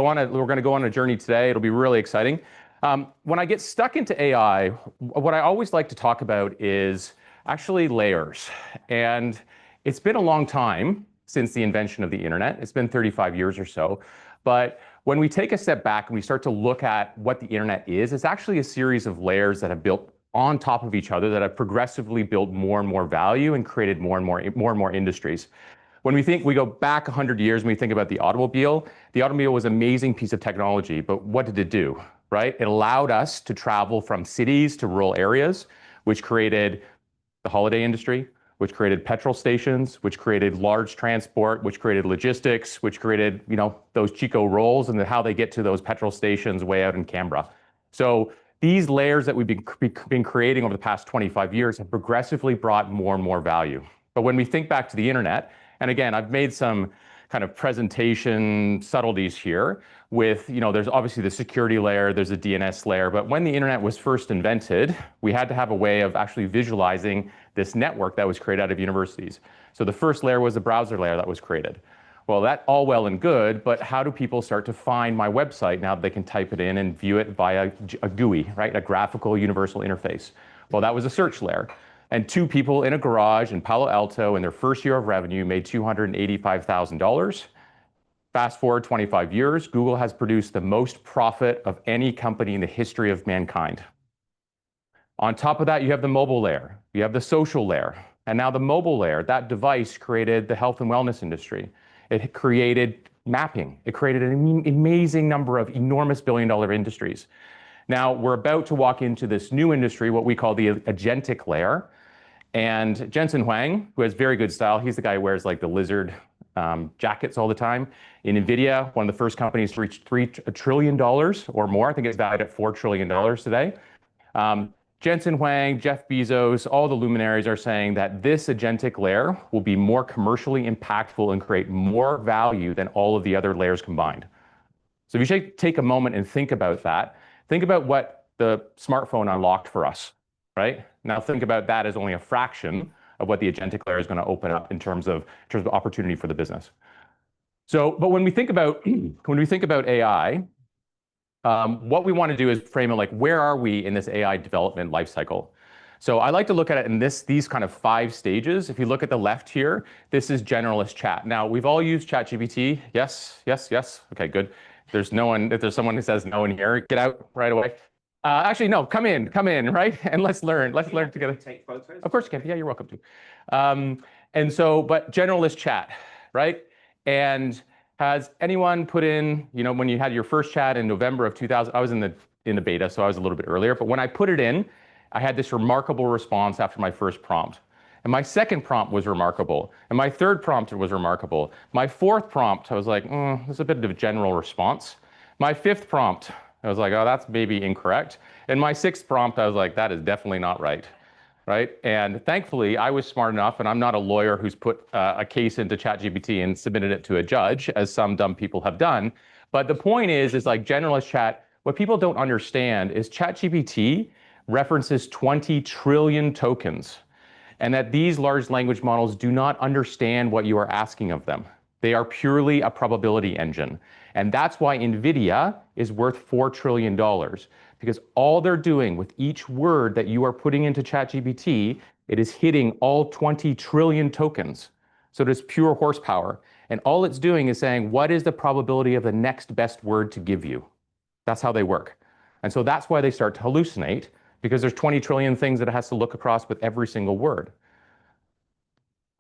we're going to go on a journey today. It'll be really exciting. When I get stuck into AI, what I always like to talk about is actually layers. And it's been a long time since the invention of the internet. It's been 35 years or so. But when we take a step back and we start to look at what the internet is, it's actually a series of layers that have built on top of each other that have progressively built more and more value and created more and more industries. When we go back 100 years and we think about the automobile was an amazing piece of technology, but what did it do, right? It allowed us to travel from cities to rural areas, which created the holiday industry, which created petrol stations, which created large transport, which created logistics, which created, those Chico rolls and how they get to those petrol stations way out in Canberra. So these layers that we've been creating over the past 25 years have progressively brought more and more value. But when we think back to the internet, and again, I've made some kind of presentation subtleties here with, there's obviously the security layer, there's a DNS layer, but when the internet was first invented, we had to have a way of actually visualizing this network that was created out of universities. So the first layer was the browser layer that was created. Well, that all well and good, but how do people start to find my website now that they can type it in and view it via a GUI, right? A graphical universal interface. Well, that was a search layer. And two people in a garage in Palo Alto in their first year of revenue made $285,000. Fast forward 25 years, Google has produced the most profit of any company in the history of mankind. On top of that, you have the mobile layer, you have the social layer, and now the mobile layer, that device created the health and wellness industry. It created mapping. It created an amazing number of enormous billion-dollar industries. Now, we're about to walk into this new industry, what we call the agentic layer. And Jensen Huang, who has very good style, he's the guy who wears like the lizard jackets all the time. In NVIDIA, one of the first companies to reach $3 trillion or more. I think it's valued at $4 trillion today. Jensen Huang, Jeff Bezos, all the luminaries are saying that this agentic layer will be more commercially impactful and create more value than all of the other layers combined. So if you take a moment and think about that, think about what the smartphone unlocked for us, right? Now think about that as only a fraction of what the agentic layer is going to open up in terms of opportunity for the business. So, but when we think about AI, what we want to do is frame it like, where are we in this AI development lifecycle? So I like to look at it in these kind of 5 stages. If you look at the left here, this is generalist chat. Now, we've all used ChatGPT. Yes, yes, yes. Okay, good. There's no one, if there's someone who says no in here, get out right away. Actually, no, come in, right? And let's learn together. Take photos? Of course you can. Yeah, you're welcome to. But generalist chat, right? And has anyone put in, when you had your first chat in November of 2000, I was in the beta, so I was a little bit earlier, but when I put it in, I had this remarkable response after my first prompt. And my second prompt was remarkable. And my third prompt was remarkable. My fourth prompt, I was like, there's a bit of a general response. My fifth prompt, I was like, oh, that's maybe incorrect. And my sixth prompt, I was like, that is definitely not right. Right? And thankfully, I was smart enough, and I'm not a lawyer who's put a case into ChatGPT and submitted it to a judge, as some dumb people have done. But the point is like generalist chat, what people don't understand is ChatGPT references 20 trillion tokens, and that these large language models do not understand what you are asking of them. They are purely a probability engine. And that's why NVIDIA is worth $4 trillion. Because all they're doing with each word that you are putting into ChatGPT, it is hitting all 20 trillion tokens. So it is pure horsepower. And all it's doing is saying, what is the probability of the next best word to give you? That's how they work. And so that's why they start to hallucinate, because there's 20 trillion things that it has to look across with every single word.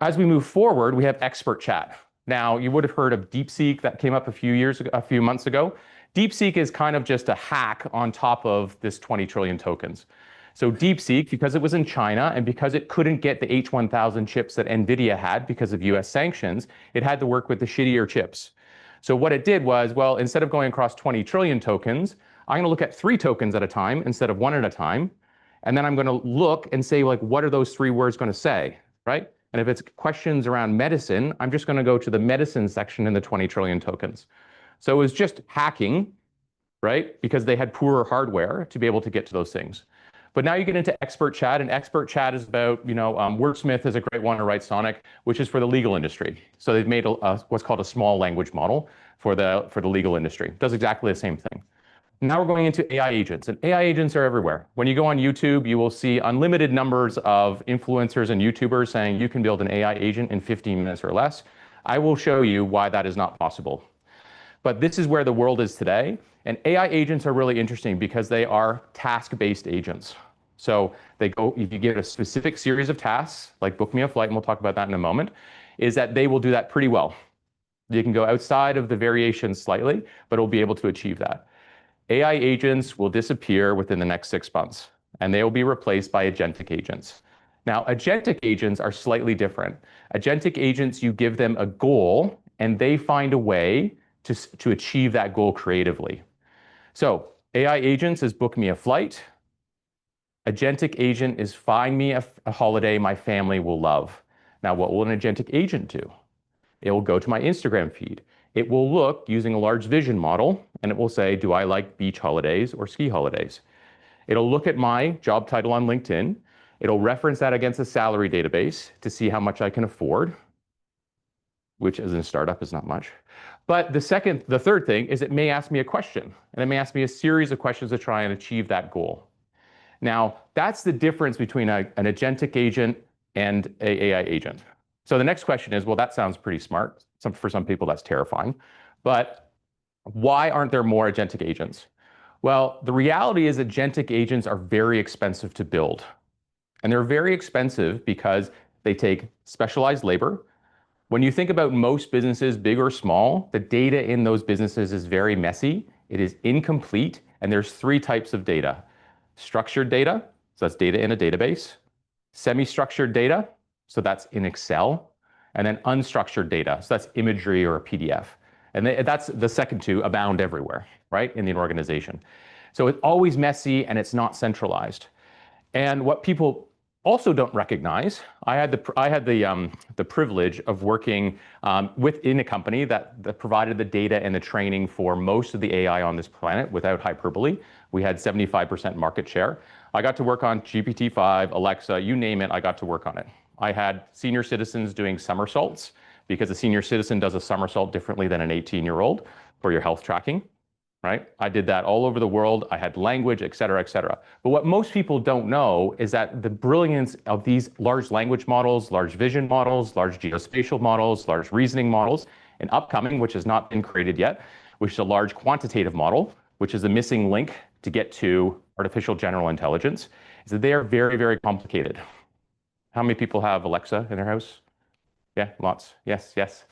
As we move forward, we have expert chat. Now, you would have heard of DeepSeek that came up a few months ago. DeepSeek is kind of just a hack on top of this 20 trillion tokens. So DeepSeek, because it was in China and because it couldn't get the H1000 chips that NVIDIA had because of US sanctions, it had to work with the shittier chips. So what it did was, well, instead of going across 20 trillion tokens, I'm going to look at 3 tokens at a time instead of 1 at a time. And then I'm going to look and say, like, what are those 3 words going to say, right? And if it's questions around medicine, I'm just going to go to the medicine section in the 20 trillion tokens. So it was just hacking, right? Because they had poorer hardware to be able to get to those things. But now you get into expert chat, and expert chat is about, Wordsmith is a great one to write Sonic, which is for the legal industry. So they've made what's called a small language model for the legal industry. It does exactly the same thing. Now we're going into AI agents, and AI agents are everywhere. When you go on YouTube, you will see unlimited numbers of influencers and YouTubers saying you can build an AI agent in 15 minutes or less. I will show you why that is not possible. But this is where the world is today. And AI agents are really interesting because they are task-based agents. So if you give it a specific series of tasks, like book me a flight, and we'll talk about that in a moment, is that they will do that pretty well. You can go outside of the variations slightly, but it'll be able to achieve that. AI agents will disappear within the next 6 months, and they will be replaced by agentic agents. Now, agentic agents are slightly different. Agentic agents, you give them a goal, and they find a way to achieve that goal creatively. So AI agents is book me a flight. Agentic agent is find me a holiday my family will love. Now, what will an agentic agent do? It will go to my Instagram feed. It will look using a large vision model, and it will say, do I like beach holidays or ski holidays? It'll look at my job title on LinkedIn. It'll reference that against a salary database to see how much I can afford, which as in a startup is not much. But the third thing is it may ask me a question, and it may ask me a series of questions to try and achieve that goal. Now, that's the difference between an agentic agent and an AI agent. So the next question is, well, that sounds pretty smart. For some people, that's terrifying. But why aren't there more agentic agents? Well, the reality is agentic agents are very expensive to build. And they're very expensive because they take specialized labor. When you think about most businesses, big or small, the data in those businesses is very messy. It is incomplete, and there's 3 types of data. Structured data, so that's data in a database. Semi-structured data, so that's in Excel. And then unstructured data, so that's imagery or a PDF. And that's the second 2 abound everywhere, right, in the organization. So it's always messy, and it's not centralized. And what people also don't recognize, I had the privilege of working within a company that provided the data and the training for most of the AI on this planet without hyperbole. We had 75% market share. I got to work on GPT-5, Alexa, you name it, I got to work on it. I had senior citizens doing somersaults because a senior citizen does a somersault differently than an 18-year-old for your health tracking. Right? I did that all over the world. I had language, et cetera, et cetera. But what most people don't know is that the brilliance of these large language models, large vision models, large geospatial models, large reasoning models, and upcoming, which has not been created yet, which is a large quantitative model, which is a missing link to get to artificial general intelligence, is that they are very, very complicated. How many people have Alexa in their house? Yeah, lots. Yes, yes.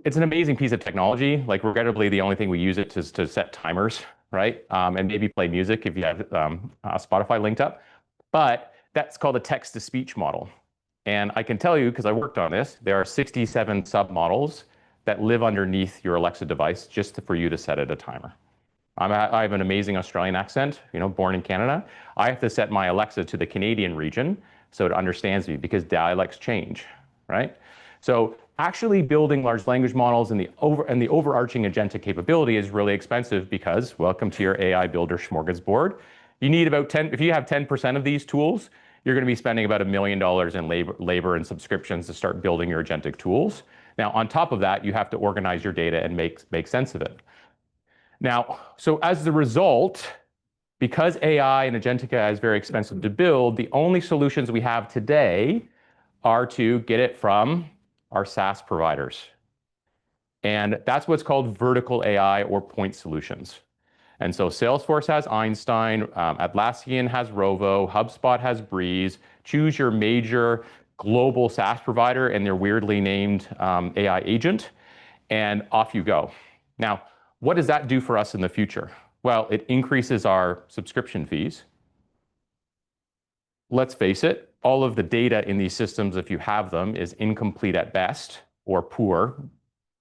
It's an amazing piece of technology. Like, regrettably, the only thing we use it is to set timers, right? And maybe play music if you have Spotify linked up. But that's called a text-to-speech model. And I can tell you, because I worked on this, there are 67 submodels that live underneath your Alexa device just for you to set at a timer. I have an amazing Australian accent, born in Canada. I have to set my Alexa to the Canadian region so it understands me because dialects change, right? So actually building large language models and the overarching agentic capability is really expensive because, welcome to your AI builder smorgasbord. You need about if you have 10% of these tools, you're going to be spending about $1 million in labor and subscriptions to start building your agentic tools. Now, on top of that, you have to organize your data and make sense of it. Now, so as the result, because AI and agentic AI is very expensive to build, the only solutions we have today are to get it from our SaaS providers. And that's what's called vertical AI or point solutions. And so Salesforce has Einstein, Atlassian has Rovo, HubSpot has Breeze. Choose your major global SaaS provider and their weirdly named AI agent, and off you go. Now, what does that do for us in the future? Well, it increases our subscription fees. Let's face it, all of the data in these systems, if you have them, is incomplete at best or poor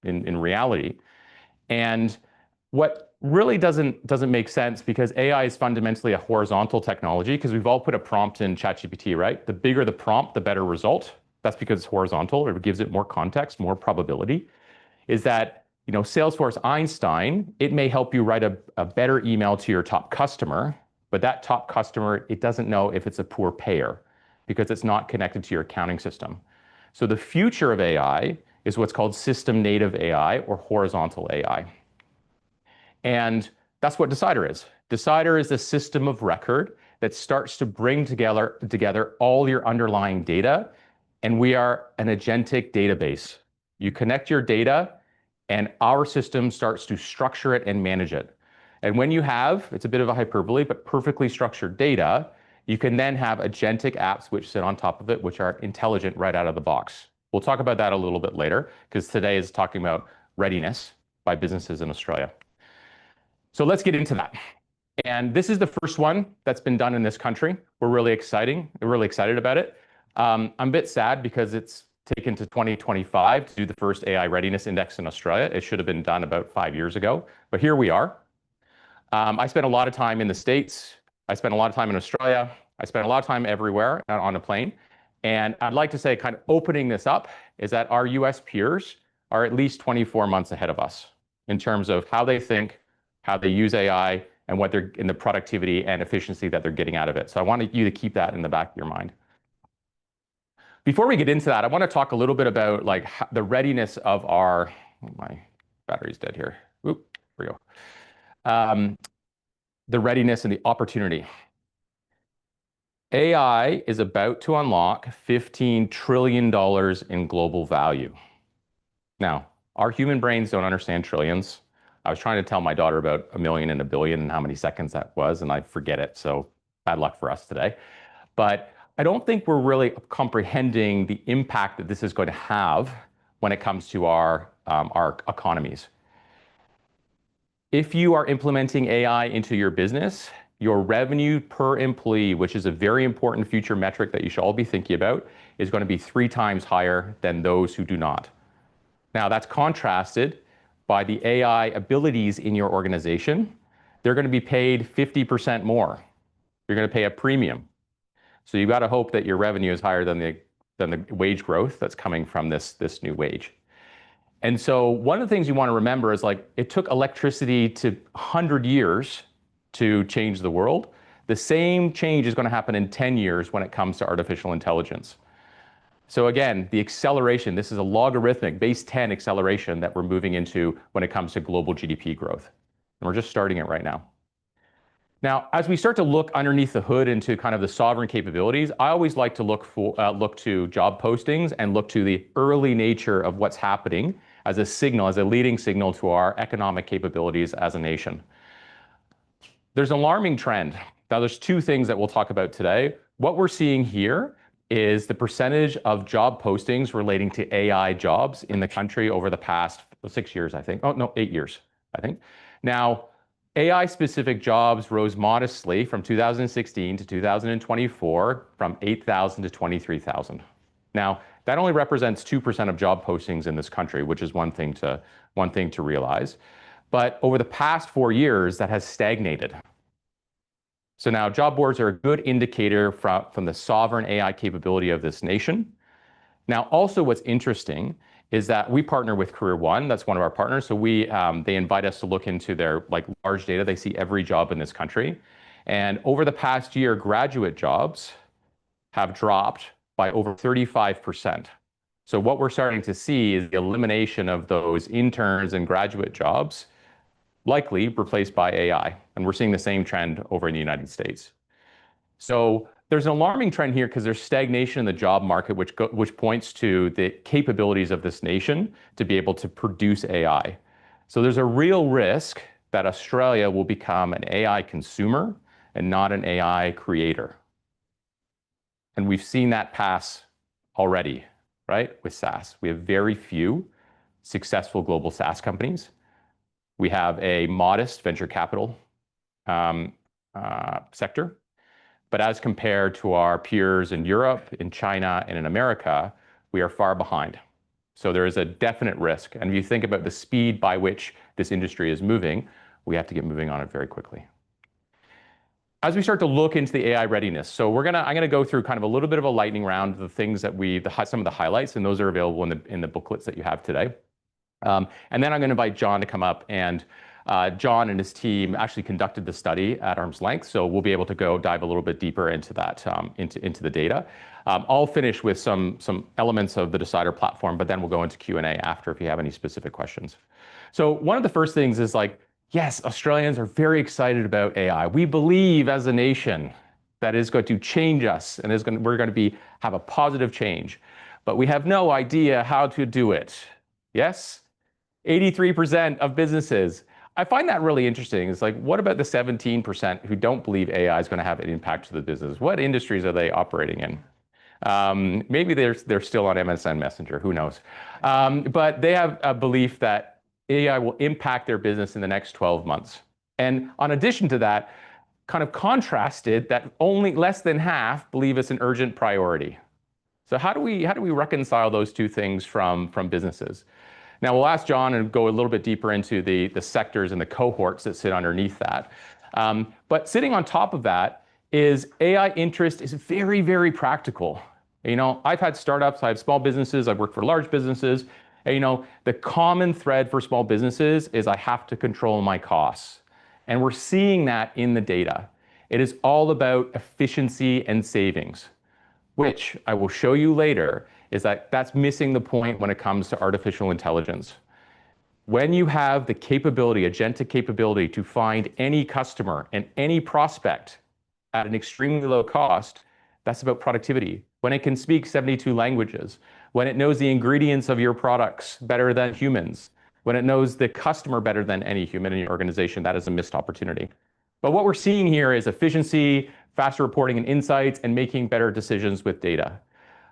in reality. And what really doesn't make sense, because AI is fundamentally a horizontal technology, because we've all put a prompt in ChatGPT, right? The bigger the prompt, the better result. That's because it's horizontal, or it gives it more context, more probability. Is that, Salesforce Einstein, it may help you write a better email to your top customer, but that top customer, it doesn't know if it's a poor payer because it's not connected to your accounting system. So the future of AI is what's called system native AI or horizontal AI. And that's what Decidr is. Decidr is the system of record that starts to bring together all your underlying data, and we are an agentic database. You connect your data, and our system starts to structure it and manage it. And when you have, it's a bit of a hyperbole, but perfectly structured data, you can then have agentic apps which sit on top of it, which are intelligent right out of the box. We'll talk about that a little bit later, because today is talking about readiness by businesses in Australia. So let's get into that. And this is the first one that's been done in this country. We're really excited about it. I'm a bit sad because it's taken to 2025 to do the first AI Readiness Index in Australia. It should have been done about 5 years ago, but here we are. I spent a lot of time in the States. I spent a lot of time in Australia. I spent a lot of time everywhere on a plane. And I'd like to say, kind of opening this up, is that our US peers are at least 24 months ahead of us in terms of how they think, how they use AI, and what they're in the productivity and efficiency that they're getting out of it. So I wanted you to keep that in the back of your mind. Before we get into that, I want to talk a little bit about like the readiness of our, oh, my battery's dead here. Oop, here we go. The readiness and the opportunity. AI is about to unlock $15 trillion in global value. Now, our human brains don't understand trillions. I was trying to tell my daughter about a million and a billion and how many seconds that was, and I forget it. So bad luck for us today. But I don't think we're really comprehending the impact that this is going to have when it comes to our economies. If you are implementing AI into your business, your revenue per employee, which is a very important future metric that you should all be thinking about, is going to be 3 times higher than those who do not. Now, that's contrasted by the AI abilities in your organization. They're going to be paid 50% more. You're going to pay a premium. So you've got to hope that your revenue is higher than the wage growth that's coming from this new wage. And so one of the things you want to remember is like it took electricity to 100 years to change the world. The same change is going to happen in 10 years when it comes to artificial intelligence. So again, the acceleration, this is a logarithmic base 10 acceleration that we're moving into when it comes to global GDP growth. And we're just starting it right now. Now, as we start to look underneath the hood into kind of the sovereign capabilities, I always like to look to job postings and look to the early nature of what's happening as a signal, as a leading signal to our economic capabilities as a nation. There's an alarming trend. Now, there's 2 things that we'll talk about today. What we're seeing here is the percentage of job postings relating to AI jobs in the country over the past 6 years, I think. Oh, no, 8 years, I think. Now, AI-specific jobs rose modestly from 2016 to 2024 from 8,000 to 23,000. Now, that only represents 2% of job postings in this country, which is one thing to realize. But over the past 4 years, that has stagnated. So now job boards are a good indicator from the sovereign AI capability of this nation. Now, also what's interesting is that we partner with Career One. That's one of our partners. So they invite us to look into their like large data. They see every job in this country. And over the past year, graduate jobs have dropped by over 35%. So what we're starting to see is the elimination of those interns and graduate jobs, likely replaced by AI. And we're seeing the same trend over in the United States. So there's an alarming trend here because there's stagnation in the job market, which points to the capabilities of this nation to be able to produce AI. So there's a real risk that Australia will become an AI consumer and not an AI creator. And we've seen that pass already, right, with SaaS. We have very few successful global SaaS companies. We have a modest venture capital sector. But as compared to our peers in Europe, in China, and in America, we are far behind. So there is a definite risk. And if you think about the speed by which this industry is moving, we have to get moving on it very quickly. As we start to look into the AI readiness, so I'm gonna go through kind of a little bit of a lightning round of the things that some of the highlights, and those are available in the booklets that you have today. And then I'm gonna invite John to come up and John and his team actually conducted the study at arm's length, so we'll be able to go dive a little bit deeper into that, into the data. I'll finish with some elements of the Decidr platform, but then we'll go into Q&A after if you have any specific questions. So one of the first things is like, yes, Australians are very excited about AI. We believe as a nation that is going to change us and we're going to have a positive change, but we have no idea how to do it. Yes? 83% of businesses. I find that really interesting. It's like, what about the 17% who don't believe AI is going to have an impact to the business? What industries are they operating in? Maybe they're still on MSN Messenger, who knows? But they have a belief that AI will impact their business in the next 12 months. And in addition to that, kind of contrasted that only less than half believe it's an urgent priority. So how do we reconcile those two things from businesses? Now we'll ask John and go a little bit deeper into the sectors and the cohorts that sit underneath that. But sitting on top of that is AI interest is very, very practical. You know, I've had startups, I have small businesses, I've worked for large businesses. And, you know, the common thread for small businesses is I have to control my costs. And we're seeing that in the data. It is all about efficiency and savings, which I will show you later is that that's missing the point when it comes to artificial intelligence. When you have the capability, agentic capability to find any customer and any prospect at an extremely low cost, that's about productivity. When it can speak 72 languages, when it knows the ingredients of your products better than humans, when it knows the customer better than any human in your organization, that is a missed opportunity. But what we're seeing here is efficiency, faster reporting and insights, and making better decisions with data.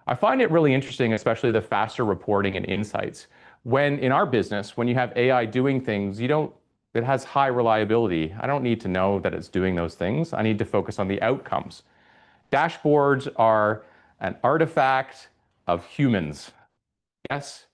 I find it really interesting, especially the faster reporting and insights. When in our business, when you have AI doing things, it has high reliability. I don't need to know that it's doing those things. I need to focus on the outcomes. Dashboards are an artifact of humans. Yes,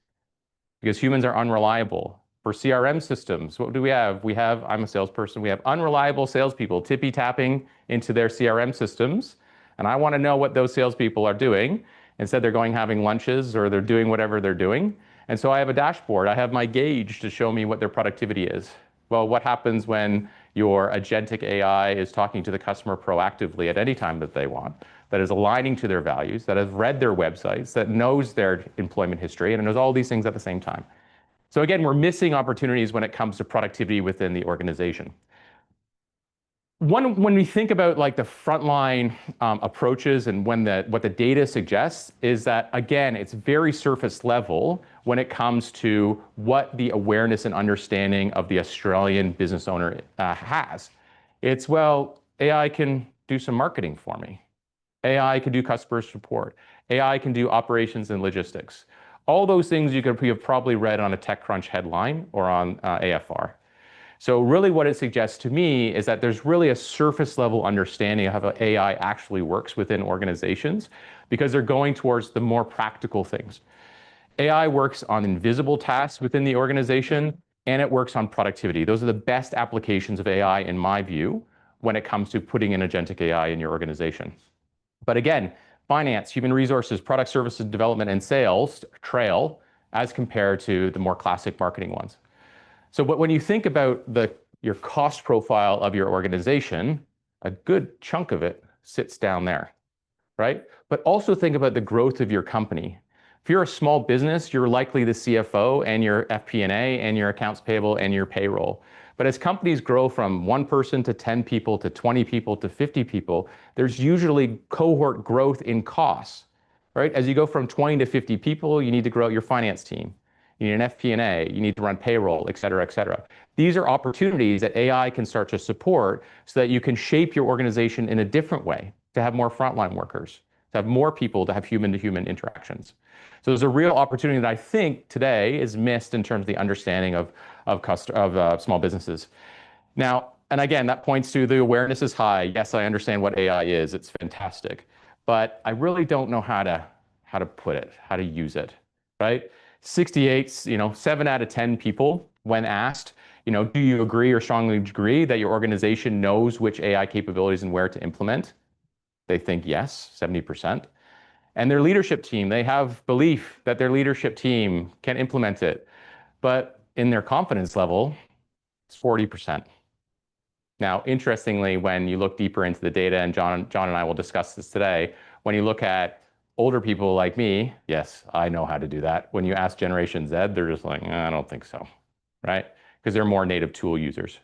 because humans are unreliable. For CRM systems, what do we have? I'm a salesperson, we have unreliable salespeople tippy-tapping into their CRM systems, and I want to know what those salespeople are doing. Instead, they're going having lunches or they're doing whatever they're doing. And so I have a dashboard. I have my gauge to show me what their productivity is. Well, what happens when your agentic AI is talking to the customer proactively at any time that they want, that is aligning to their values, that has read their websites, that knows their employment history, and knows all these things at the same time? So again, we're missing opportunities when it comes to productivity within the organization. When we think about like the frontline approaches and what the data suggests is that, again, it's very surface level when it comes to what the awareness and understanding of the Australian business owner has. It's, well, AI can do some marketing for me. AI can do customer support. AI can do operations and logistics. All those things you have probably read on a TechCrunch headline or on AFR. So really what it suggests to me is that there's really a surface level understanding of how AI actually works within organizations because they're going towards the more practical things. AI works on invisible tasks within the organization and it works on productivity. Those are the best applications of AI in my view when it comes to putting in agentic AI in your organization. But again, finance, human resources, product services development, and sales trail as compared to the more classic marketing ones. So but when you think about your cost profile of your organization, a good chunk of it sits down there, right? But also think about the growth of your company. If you're a small business, you're likely the CFO and your FP&A and your accounts payable and your payroll. But as companies grow from 1 person to 10 people to 20 people to 50 people, there's usually cohort growth in costs, right? As you go from 20 to 50 people, you need to grow your finance team. You need an FP&A, you need to run payroll, et cetera, et cetera. These are opportunities that AI can start to support so that you can shape your organization in a different way, to have more frontline workers, to have more people to have human-to-human interactions. So there's a real opportunity that I think today is missed in terms of the understanding of small businesses. Now, and again, that points to the awareness is high. Yes, I understand what AI is. It's fantastic. But I really don't know how to put it, how to use it, right? 68, 7 out of 10 people, when asked, do you agree or strongly agree that your organization knows which AI capabilities and where to implement? They think yes, 70%. And their leadership team, they have belief that their leadership team can implement it. But in their confidence level, It's 40%. Now, interestingly, when you look deeper into the data, and John and I will discuss this today, when you look at older people like me, yes, I know how to do that. When you ask Generation Z, they're just like, I don't think so, right? Because they're more native tool users.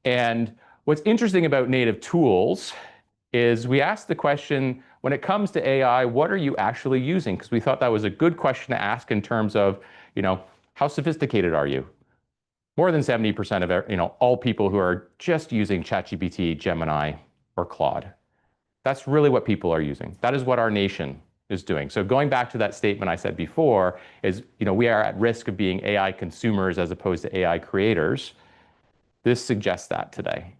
And what's interesting about native tools is we asked the question, when it comes to AI, what are you actually using? Because we thought that was a good question to ask in terms of, how sophisticated are you? More than 70% of all people who are just using ChatGPT, Gemini, or Claude. That's really what people are using. That is what our nation is doing. So going back to that statement I said before is, we are at risk of being AI consumers as opposed to AI creators. This suggests that today.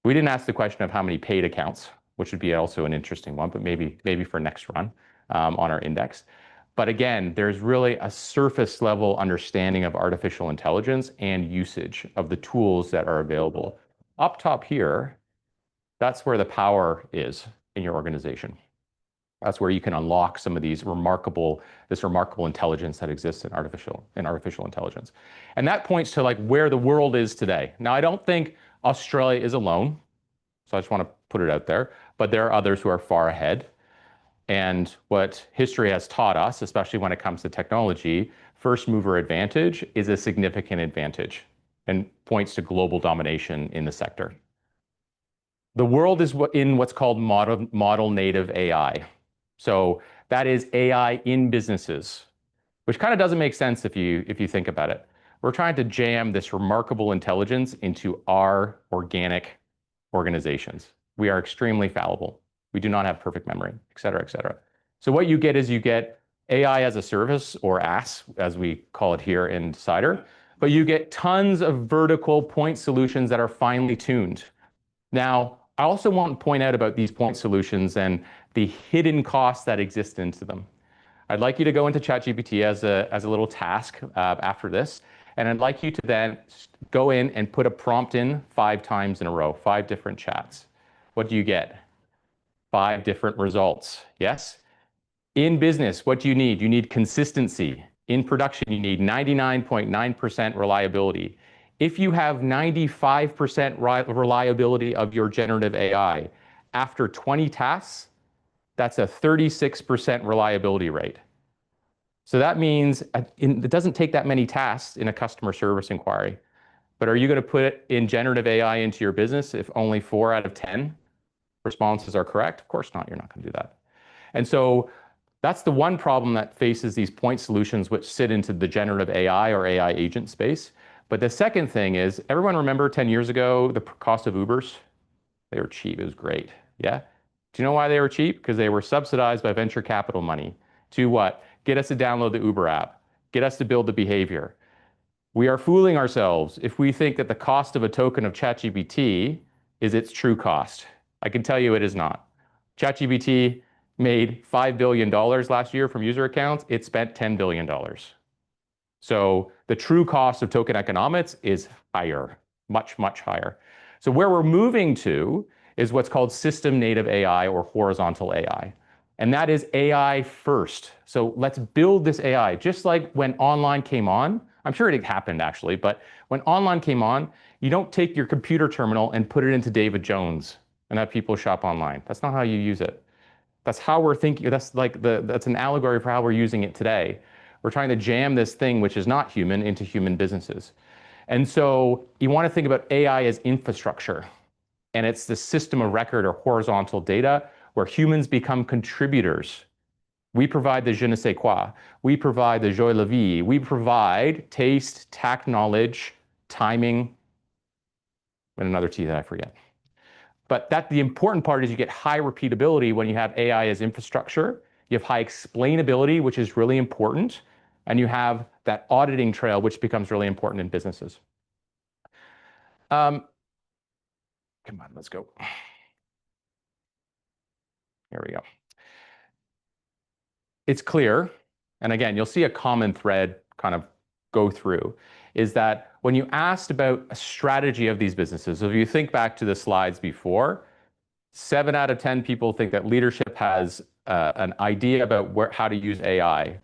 We didn't ask the question of how many paid accounts, which would be also an interesting one, but maybe for next run on our index. But again, there's really a surface level understanding of artificial intelligence and usage of the tools that are available. Up top here, that's where the power is in your organization. That's where you can unlock some of this remarkable intelligence that exists in artificial intelligence. And that points to where the world is today. Now, I don't think Australia is alone, so I just want to put it out there, but there are others who are far ahead. And what history has taught us, especially when it comes to technology, first mover advantage is a significant advantage and points to global domination in the sector. The world is in what's called model native AI. So that is AI in businesses, which kind of doesn't make sense if you think about it. We're trying to jam this remarkable intelligence into our organic organizations. We are extremely fallible. We do not have perfect memory, et cetera, et cetera. So what you get is you get AI as a service, or AS, as we call it here in Decidr, but you get tons of vertical point solutions that are finely tuned. Now, I also want to point out about these point solutions and the hidden costs that exist into them. I'd like you to go into ChatGPT as a little task after this, and I'd like you to then go in and put a prompt in 5 times in a row, 5 different chats. What do you get? 5 different results, yes? In business, what do you need? You need consistency. In production, you need 99.9% reliability. If you have 95% reliability of your generative AI, after 20 tasks, that's a 36% reliability rate. So that means it doesn't take that many tasks in a customer service inquiry. But are you going to put it in generative AI into your business if only 4 out of 10 responses are correct? Of course not. You're not going to do that. And so that's the one problem that faces these point solutions which sit into the generative AI or AI agent space. But the second thing is, everyone remember 10 years ago, the cost of Ubers? They were cheap. It was great. Yeah? Do you know why they were cheap? Because they were subsidized by venture capital money. To what? Get us to download the Uber app. Get us to build the behavior. We are fooling ourselves if we think that the cost of a token of ChatGPT is its true cost. I can tell you it is not. ChatGPT made $5 billion last year from user accounts. It spent $10 billion. So the true cost of token economics is higher, much, much higher. So where we're moving to is what's called system native AI or horizontal AI. And that is AI first. So let's build this AI. Just like when online came on, I'm sure it happened actually, but when online came on, you don't take your computer terminal and put it into David Jones and have people shop online. That's not how you use it. That's how we're thinking. That's an allegory for how we're using it today. We're trying to jam this thing, which is not human, into human businesses. And so you want to think about AI as infrastructure. And it's the system of record or horizontal data where humans become contributors. We provide the je ne sais quoi. We provide the joie la vie. We provide taste, tact, knowledge, timing, and another T that I forget. But the important part is you get high repeatability when you have AI as infrastructure. You have high explainability, which is really important. And you have that auditing trail, which becomes really important in businesses. Come on, let's go. Here we go. It's clear, and again, you'll see a common thread kind of go through, is that when you asked about a strategy of these businesses, so if you think back to the slides before, 7 out of 10 people think that leadership has an idea about how to use AI,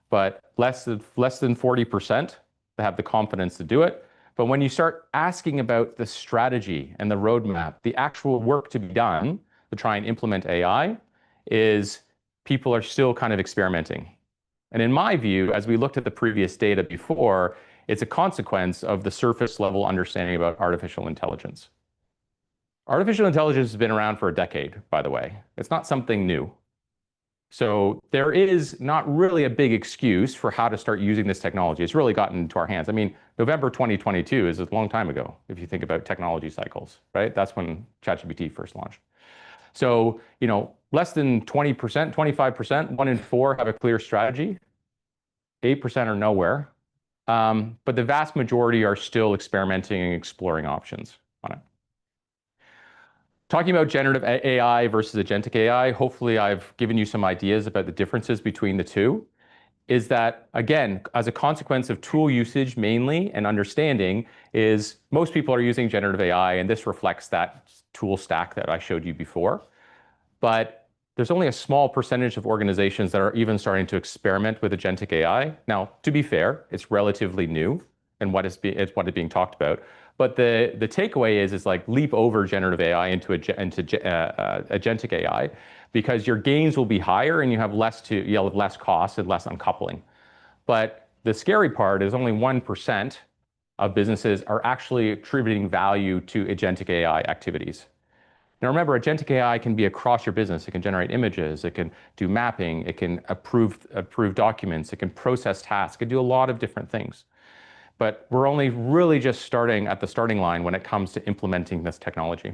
but less than 40% have the confidence to do it. But when you start asking about the strategy and the roadmap, the actual work to be done to try and implement AI, is people are still kind of experimenting. And in my view, as we looked at the previous data before, it's a consequence of the surface level understanding about artificial intelligence. Artificial intelligence has been around for a decade, by the way. It's not something new. So there is not really a big excuse for how to start using this technology. It's really gotten into our hands. I mean, November 2022 is a long time ago, if you think about technology cycles, right? That's when ChatGPT first launched. So, less than 20%, 25%, 1 in 4 have a clear strategy. 8% are nowhere. But the vast majority are still experimenting and exploring options on it. Talking about generative AI versus agentic AI, hopefully I've given you some ideas about the differences between the two. Is that, again, as a consequence of tool usage mainly and understanding, is most people are using generative AI, and this reflects that tool stack that I showed you before. But there's only a small percentage of organizations that are even starting to experiment with agentic AI. Now, to be fair, it's relatively new and what is being talked about. But the takeaway is like leap over generative AI into agentic AI, because your gains will be higher and you have less cost and less uncoupling. But the scary part is only 1% of businesses are actually attributing value to agentic AI activities. Now remember, agentic AI can be across your business. It can generate images, it can do mapping, it can approve documents, it can process tasks, it can do a lot of different things. But we're only really just starting at the starting line when it comes to implementing this technology.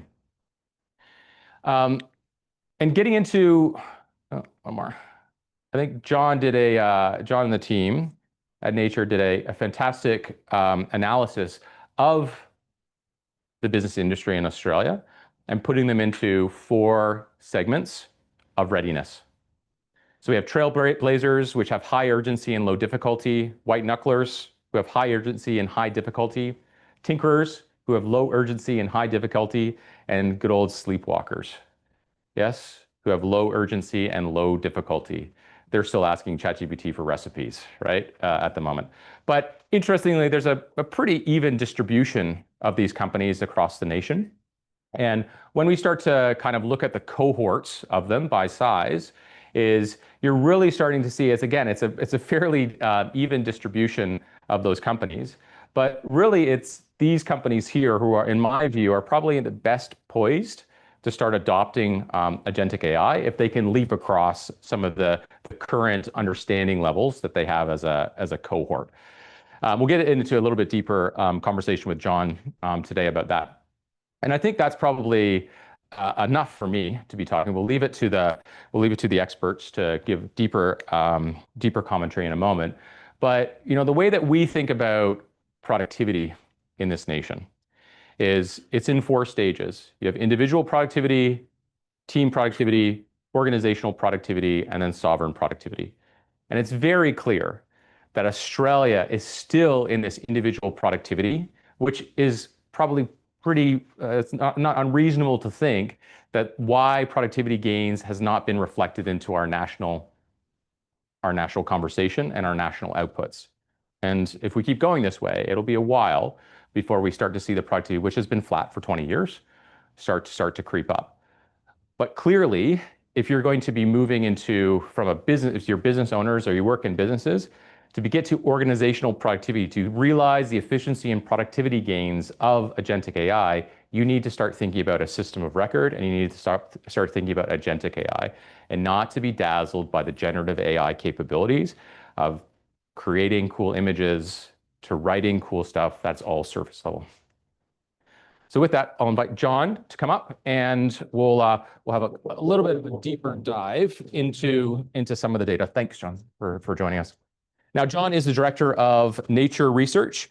And getting into, one more. I think John and the team at Nature did a fantastic analysis of the business industry in Australia and putting them into 4 segments of readiness. So we have trailblazers, which have high urgency and low difficulty, white knucklers, who have high urgency and high difficulty, tinkerers, who have low urgency and high difficulty, and good old sleepwalkers, yes, who have low urgency and low difficulty. They're still asking ChatGPT for recipes, right, at the moment. But interestingly, there's a pretty even distribution of these companies across the nation. And when we start to kind of look at the cohorts of them by size, is you're really starting to see, it's a fairly even distribution of those companies. But really, it's these companies here who are, in my view, are probably the best poised to start adopting agentic AI if they can leap across some of the current understanding levels that they have as a cohort. We'll get into a little bit deeper conversation with John today about that. And I think that's probably enough for me to be talking. We'll leave it to the experts to give deeper commentary in a moment. But the way that we think about productivity in this nation is it's in 4 stages. You have individual productivity, team productivity, organizational productivity, and then sovereign productivity. And it's very clear that Australia is still in this individual productivity, which is probably it's not unreasonable to think that why productivity gains has not been reflected into our national conversation and our national outputs. And if we keep going this way, it'll be a while before we start to see the productivity, which has been flat for 20 years, start to creep up. But clearly, if you're going to be moving into from a business, if you're business owners or you work in businesses, to get to organizational productivity, to realize the efficiency and productivity gains of agentic AI, you need to start thinking about a system of record, and you need to start thinking about agentic AI, and not to be dazzled by the generative AI capabilities of creating cool images to writing cool stuff. That's all surface level. So with that, I'll invite John to come up, and we'll have a little bit of a deeper dive into some of the data. Thanks, John, for joining us. Now, John is the director of Nature Research.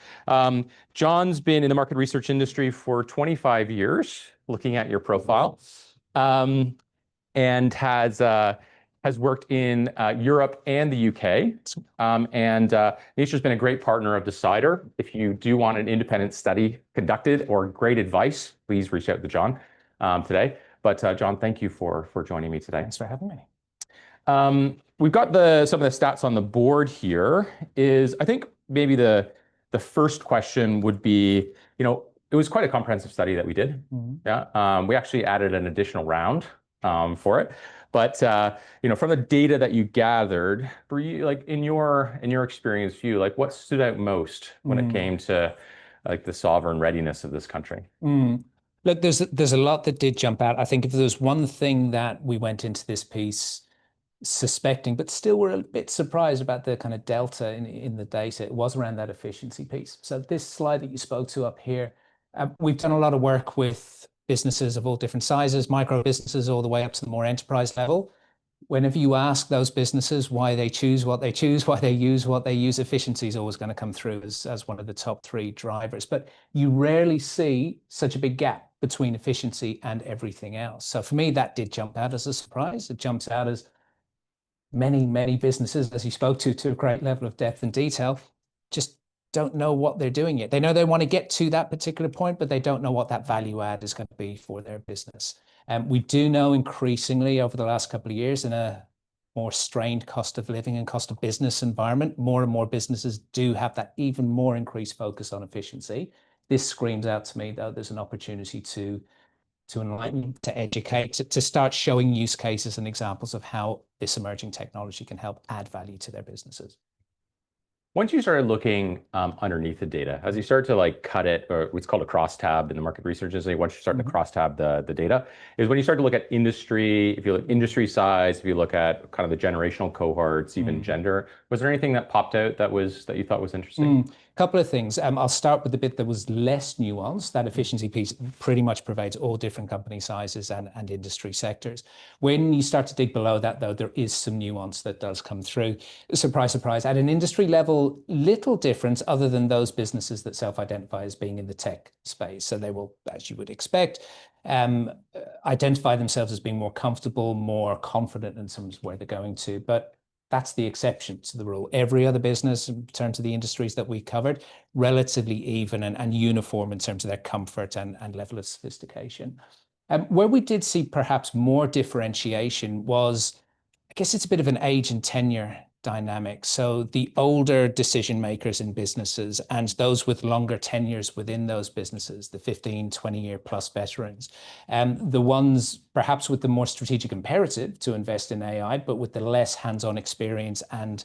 John's been in the market research industry for 25 years, looking at your profile, and has worked in Europe and the UK. Nature's been a great partner of Decidr. If you do want an independent study conducted or great advice, please reach out to John today. But John, thank you for joining me today. Thanks for having me. We've got some of the stats on the board here. I think maybe the the first question would be, it was quite a comprehensive study that we did. Yeah, we actually added an additional round for it. But from the data that you gathered, for you, like in your experience view, like what stood out most when it came to like the sovereign readiness of this country? Look, there's a lot that did jump out. I think if there's one thing that we went into this piece suspecting, but still we're a bit surprised about the kind of delta in the data, it was around that efficiency piece. So this slide that you spoke to up here, we've done a lot of work with businesses of all different sizes, micro businesses all the way up to the more enterprise level. Whenever you ask those businesses why they choose what they choose, why they use what they use, efficiency is always going to come through as one of the top three drivers. But you rarely see such a big gap between efficiency and everything else. So for me, that did jump out as a surprise. It jumps out as many businesses, as you spoke to a great level of depth and detail, just don't know what they're doing yet. They know they want to get to that particular point, but they don't know what that value add is going to be for their business. And we do know increasingly over the last couple of years in a more strained cost of living and cost of business environment, more and more businesses do have that even more increased focus on efficiency. This screams out to me, though, there's an opportunity to enlighten, to educate, to start showing use cases and examples of how this emerging technology can help add value to their businesses. Once you started looking underneath the data, as you start to like cut it, or what's called a crosstab in the market research is once you start to crosstab the data, is when you start to look at industry, if you look industry size, if you look at kind of the generational cohorts, even gender, was there anything that popped out that you thought was interesting? A couple of things. I'll start with the bit that was less nuanced. That efficiency piece pretty much pervades all different company sizes and industry sectors. When you start to dig below that, though, there is some nuance that does come through. Surprise, surprise. At an industry level, little difference other than those businesses that self-identify as being in the tech space. So they will, as you would expect, identify themselves as being more comfortable, more confident in some where they're going to. But that's the exception to the rule. Every other business, in terms of the industries that we covered, relatively even and uniform in terms of their comfort and level of sophistication. Where we did see perhaps more differentiation was, I guess it's a bit of an age and tenure dynamic. So the older decision makers in businesses and those with longer tenures within those businesses, the 15, 20-year plus veterans, the ones perhaps with the more strategic imperative to invest in AI, but with the less hands-on experience and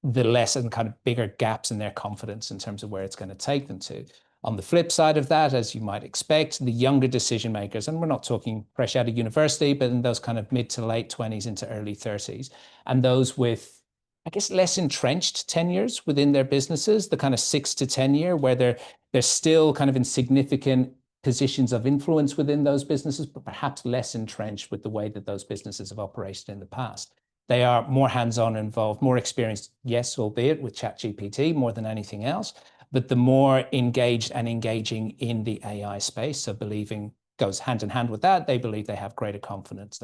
the less and kind of bigger gaps in their confidence in terms of where it's going to take them to. On the flip side of that, as you might expect, the younger decision makers, and we're not talking fresh out of university, but in those kind of mid to late 20s into early 30s, and those with, I guess, less entrenched tenures within their businesses, the kind of 6 to 10 year, where they're still kind of in significant positions of influence within those businesses, but perhaps less entrenched with the way that those businesses have operated in the past. They are more hands-on involved, more experienced, yes, albeit with ChatGPT more than anything else, but the more engaged and engaging in the AI space. So believing goes hand in hand with that. They believe they have greater confidence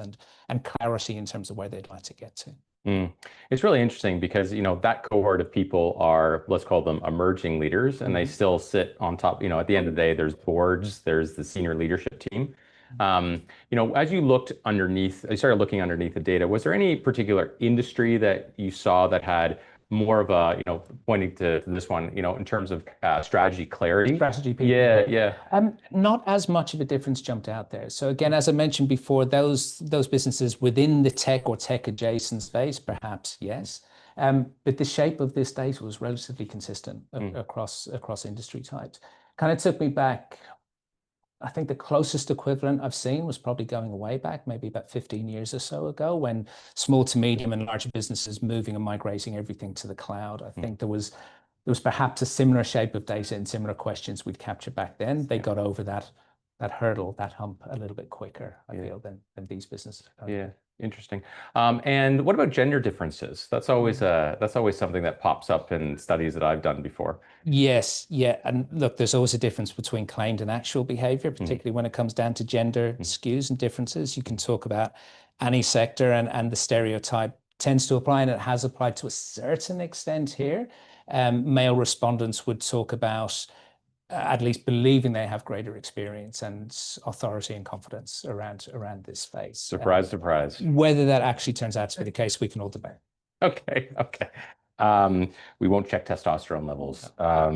and clarity in terms of where they'd like to get to. It's really interesting because, that cohort of people are, let's call them emerging leaders, and they still sit on top, at the end of the day, there's boards, there's the senior leadership team. As you started looking underneath the data, was there any particular industry that you saw that had more of a, pointing to this one, in terms of strategy clarity? Strategy people. Yeah. Not as much of a difference jumped out there. So again, as I mentioned before, those businesses within the tech or tech adjacent space, perhaps, yes. But the shape of this data was relatively consistent across industry types. Kind of took me back. I think the closest equivalent I've seen was probably going way back, maybe about 15 years or so ago, when small to medium and larger businesses moving and migrating everything to the cloud. I think there was perhaps a similar shape of data and similar questions we'd captured back then. They got over that hurdle, that hump a little bit quicker, I feel, than these businesses. Yeah. Interesting. And what about gender differences? That's always something that pops up in studies that I've done before. Yes, yeah. And look, there's always a difference between claimed and actual behavior, particularly when it comes down to gender skews and differences. You can talk about any sector and the stereotype tends to apply, and it has applied to a certain extent here. Male respondents would talk about at least believing they have greater experience and authority and confidence around this space. Surprise, surprise. Whether that actually turns out to be the case, we can all debate. Okay. We won't check testosterone levels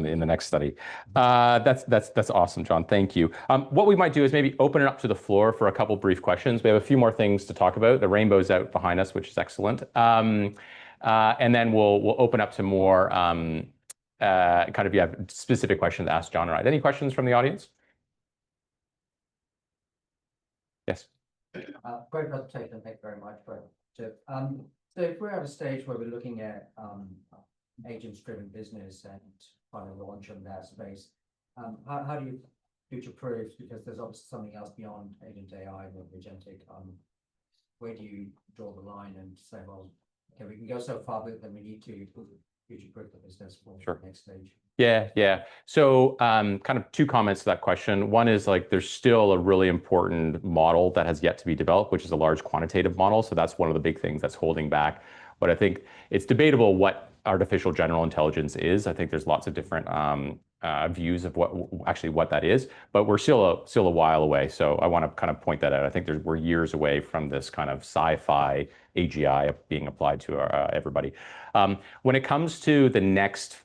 in the next study. That's awesome, John. Thank you. What we might do is maybe open it up to the floor for a couple brief questions. We have a few more things to talk about. The rainbow's out behind us, which is excellent. And then we'll open up to more kind of, yeah, specific questions to ask John and I. Any questions from the audience? Yes. Great presentation. Thank you very much, Jeff. So if we're at a stage where we're looking at agents-driven business and trying to launch in that space, how do you future-proof? Because there's obviously something else beyond agent AI and agentic. Where do you draw the line and say, well, okay, we can go so far, but then we need to future-proof the business for the next stage? Yeah. So kind of two comments to that question. One is like there's still a really important model that has yet to be developed, which is a large quantitative model. So that's one of the big things that's holding back. But I think it's debatable what artificial general intelligence is. I think there's lots of different views of what that is, but we're still a while away. So I want to kind of point that out. I think we're years away from this kind of sci-fi AGI being applied to everybody. When it comes to the next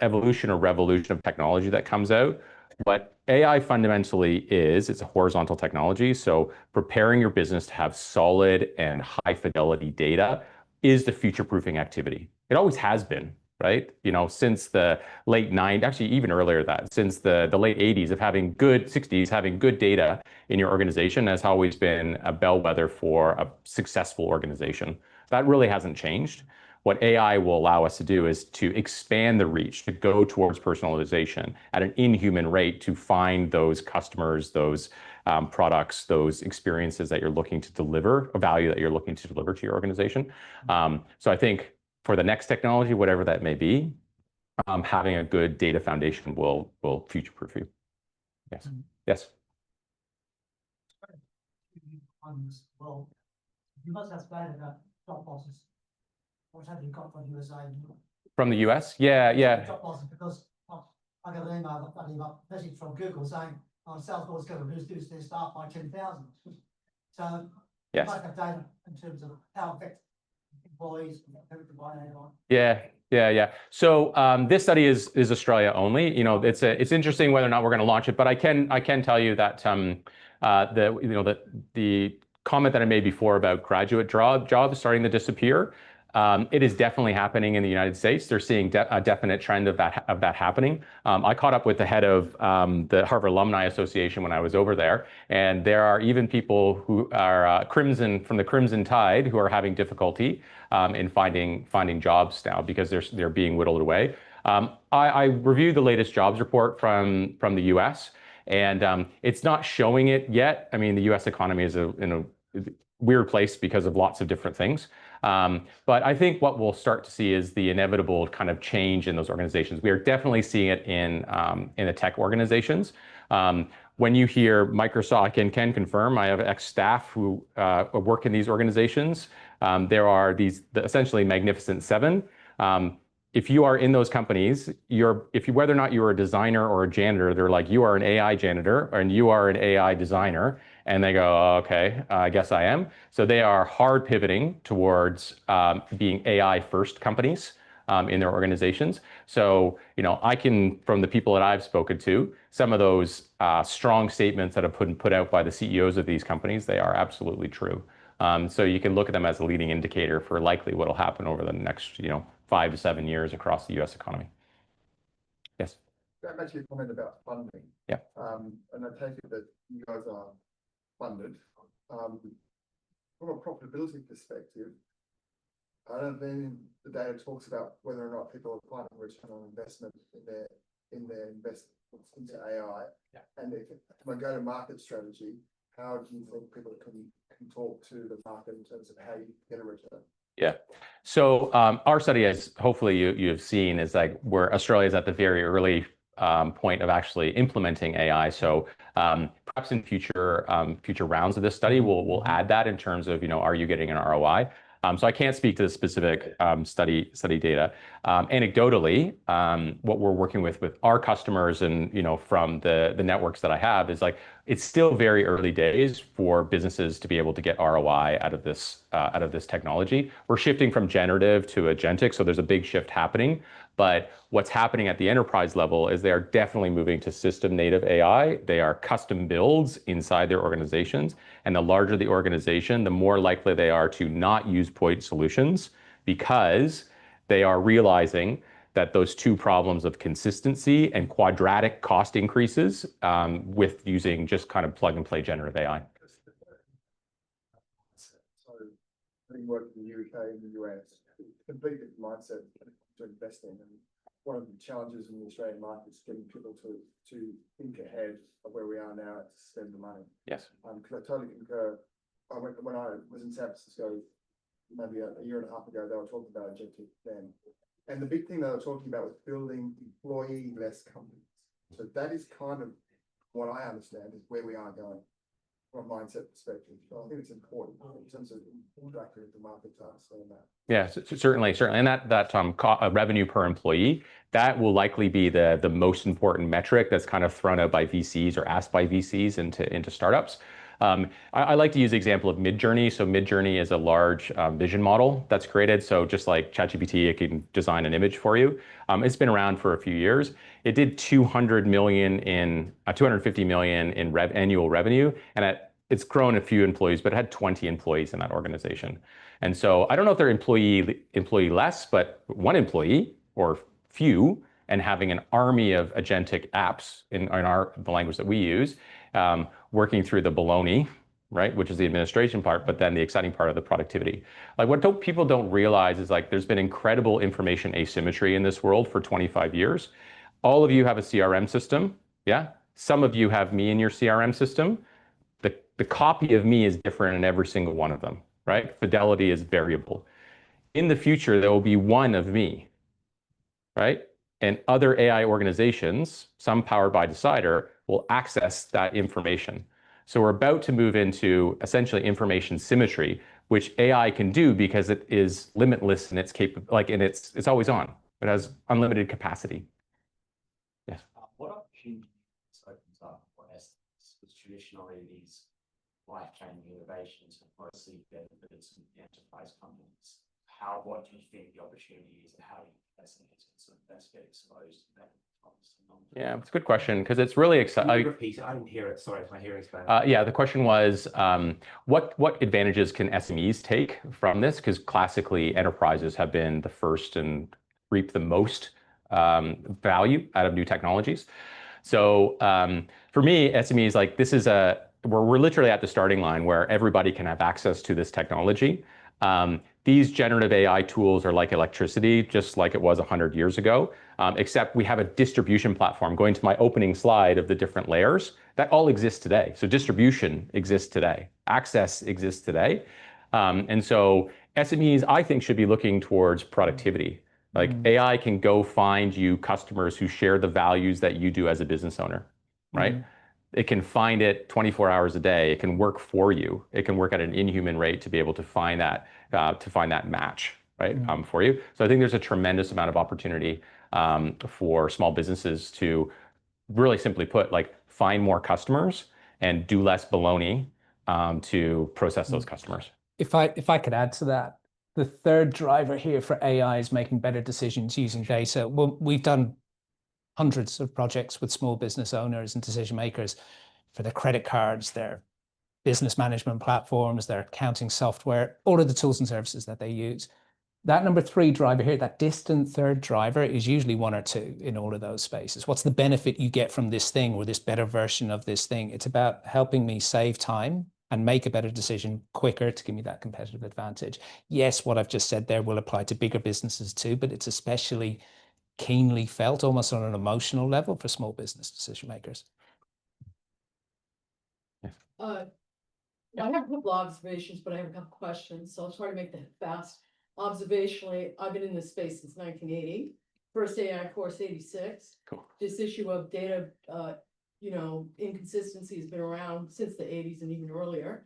evolution or revolution of technology that comes out, what AI fundamentally is, it's a horizontal technology. So preparing your business to have solid and high fidelity data is the future-proofing activity. It always has been, right? You know, since the late 90s, actually even earlier that, since the late 80s of having good 60s, having good data in your organization has always been a bellwether for a successful organization. That really hasn't changed. What AI will allow us to do is to expand the reach, to go towards personalization at an inhuman rate to find those customers, those products, those experiences that you're looking to deliver, a value that you're looking to deliver to your organization. So I think for the next technology, whatever that may be, having a good data foundation will future-proof you. Yes. Yes. Well, you must have started job losses. What have you got from the USA? From the US? Yeah. Job losses, because I got an email, a message from Google saying Salesforce is going to reduce their staff by 10,000. So you must have data in terms of how affected employees by AI. Yeah. So this study is Australia only. You know, it's interesting whether or not we're going to launch it, but I can tell you that the comment that I made before about graduate jobs starting to disappear. It is definitely happening in the United States. They're seeing a definite trend of that happening. I caught up with the head of the Harvard Alumni Association when I was over there, and there are even people who are from the Crimson Tide who are having difficulty in finding jobs now because they're being whittled away. I reviewed the latest jobs report from the U.S. and it's not showing it yet. I mean, the U.S. economy is in a weird place because of lots of different things. But I think what we'll start to see is the inevitable kind of change in those organizations. We are definitely seeing it in the tech organizations. When you hear Microsoft, I can confirm, I have ex-staff who work in these organizations. There are these essentially Magnificent Seven. If you are in those companies, whether or not you're a designer or a janitor, they're like, you are an AI janitor and you are an AI designer. And they go, oh, okay, I guess I am. So they are hard pivoting towards being AI first companies in their organizations. So, you know, from the people that I've spoken to, some of those strong statements that have been put out by the CEOs of these companies, they are absolutely true. So you can look at them as a leading indicator for likely what will happen over the next, 5 to 7 years across the U.S. economy. Yes. That makes you a comment about funding. Yeah. And I take it that you guys are funded. From a profitability perspective, I don't think the data talks about whether or not people are finding return on investment in their investments into AI. Yeah. And from a go-to-market strategy, how do you think people can talk to the market in terms of how you get a return? Yeah. So our study, as hopefully you have seen, is like where Australia is at the very early point of actually implementing AI. So perhaps in future rounds of this study, we'll add that in terms of, are you getting an ROI? So I can't speak to the specific study data. Anecdotally, what we're working with our customers and from the networks that I have is like, it's still very early days for businesses to be able to get ROI out of this technology. We're shifting from generative to agentic, so there's a big shift happening. But what's happening at the enterprise level is they are definitely moving to system native AI. They are custom builds inside their organizations. And the larger the organization, the more likely they are to not use point solutions, because they are realizing that those two problems of consistency and quadratic cost increases with using just kind of plug and play generative AI. So, having worked in the UK and the US, completely different mindset to investing. And one of the challenges in the Australian market is getting people to think ahead of where we are now to spend the money. Yes. Because I totally concur. When I was in San Francisco, maybe a year and a half ago, they were talking about agentic then. And the big thing they were talking about was building employee-less companies. So that is kind of what I understand is where we are going from a mindset perspective. So I think it's important in terms of interacting with the market to understand that. Yeah, certainly. And that revenue per employee, that will likely be the most important metric that's kind of thrown out by VCs or asked by VCs into startups. I like to use the example of Midjourney. So Midjourney is a large vision model that's created. So just like ChatGPT, it can design an image for you. It's been around for a few years. It did 250 million in annual revenue, and it's grown a few employees, but it had 20 employees in that organization. And so I don't know if they're employee less, but one employee or few, and having an army of agentic apps in the language that we use, working through the baloney, right, which is the administration part, but then the exciting part of the productivity. Like what people don't realize is like there's been incredible information asymmetry in this world for 25 years. All of you have a CRM system, yeah? Some of you have me in your CRM system. The copy of me is different in every single one of them, right? Fidelity is variable. In the future, there will be one of me, right? And other AI organizations, some powered by Decidr, will access that information. So we're about to move into essentially information symmetry, which AI can do because it is limitless in its it's always on. It has unlimited capacity. Yes. What opportunities opens up for us? Because traditionally these life-changing innovations have mostly benefited some enterprise companies. What do you think the opportunity is, and how do you best get exposed to that? Yeah, it's a good question because it's really exciting. Can you repeat it? I didn't hear it. Sorry, my hearing's bad. Yeah, the question was, what advantages can SMEs take from this? Because classically, enterprises have been the first and reap the most value out of new technologies. So for me, SMEs, like this is we're literally at the starting line where everybody can have access to this technology. These generative AI tools are like electricity, just like it was 100 years ago, except we have a distribution platform. Going to my opening slide of the different layers, that all exists today. So distribution exists today. Access exists today. And so SMEs, I think, should be looking towards productivity. Like AI can go find you customers who share the values that you do as a business owner, right? It can find it 24 hours a day. It can work for you. It can work at an inhuman rate to be able to find that match, right, for you. So I think there's a tremendous amount of opportunity for small businesses to, really simply put, like find more customers and do less baloney to process those customers. If I could add to that, the third driver here for AI is making better decisions using data. Well, we've done hundreds of projects with small business owners and decision makers for their credit cards, their business management platforms, their accounting software, all of the tools and services that they use. That number 3 driver here, that distant third driver, is usually 1 or 2 in all of those spaces. What's the benefit you get from this thing or this better version of this thing? It's about helping me save time and make a better decision quicker to give me that competitive advantage. Yes, what I've just said there will apply to bigger businesses too, but it's especially keenly felt almost on an emotional level for small business decision makers. I have a couple observations, but I have a couple questions, so I'll try to make that fast. Observationally, I've been in this space since 1980. First AI course, 86. Cool. This issue of data, inconsistency has been around since the 80s and even earlier.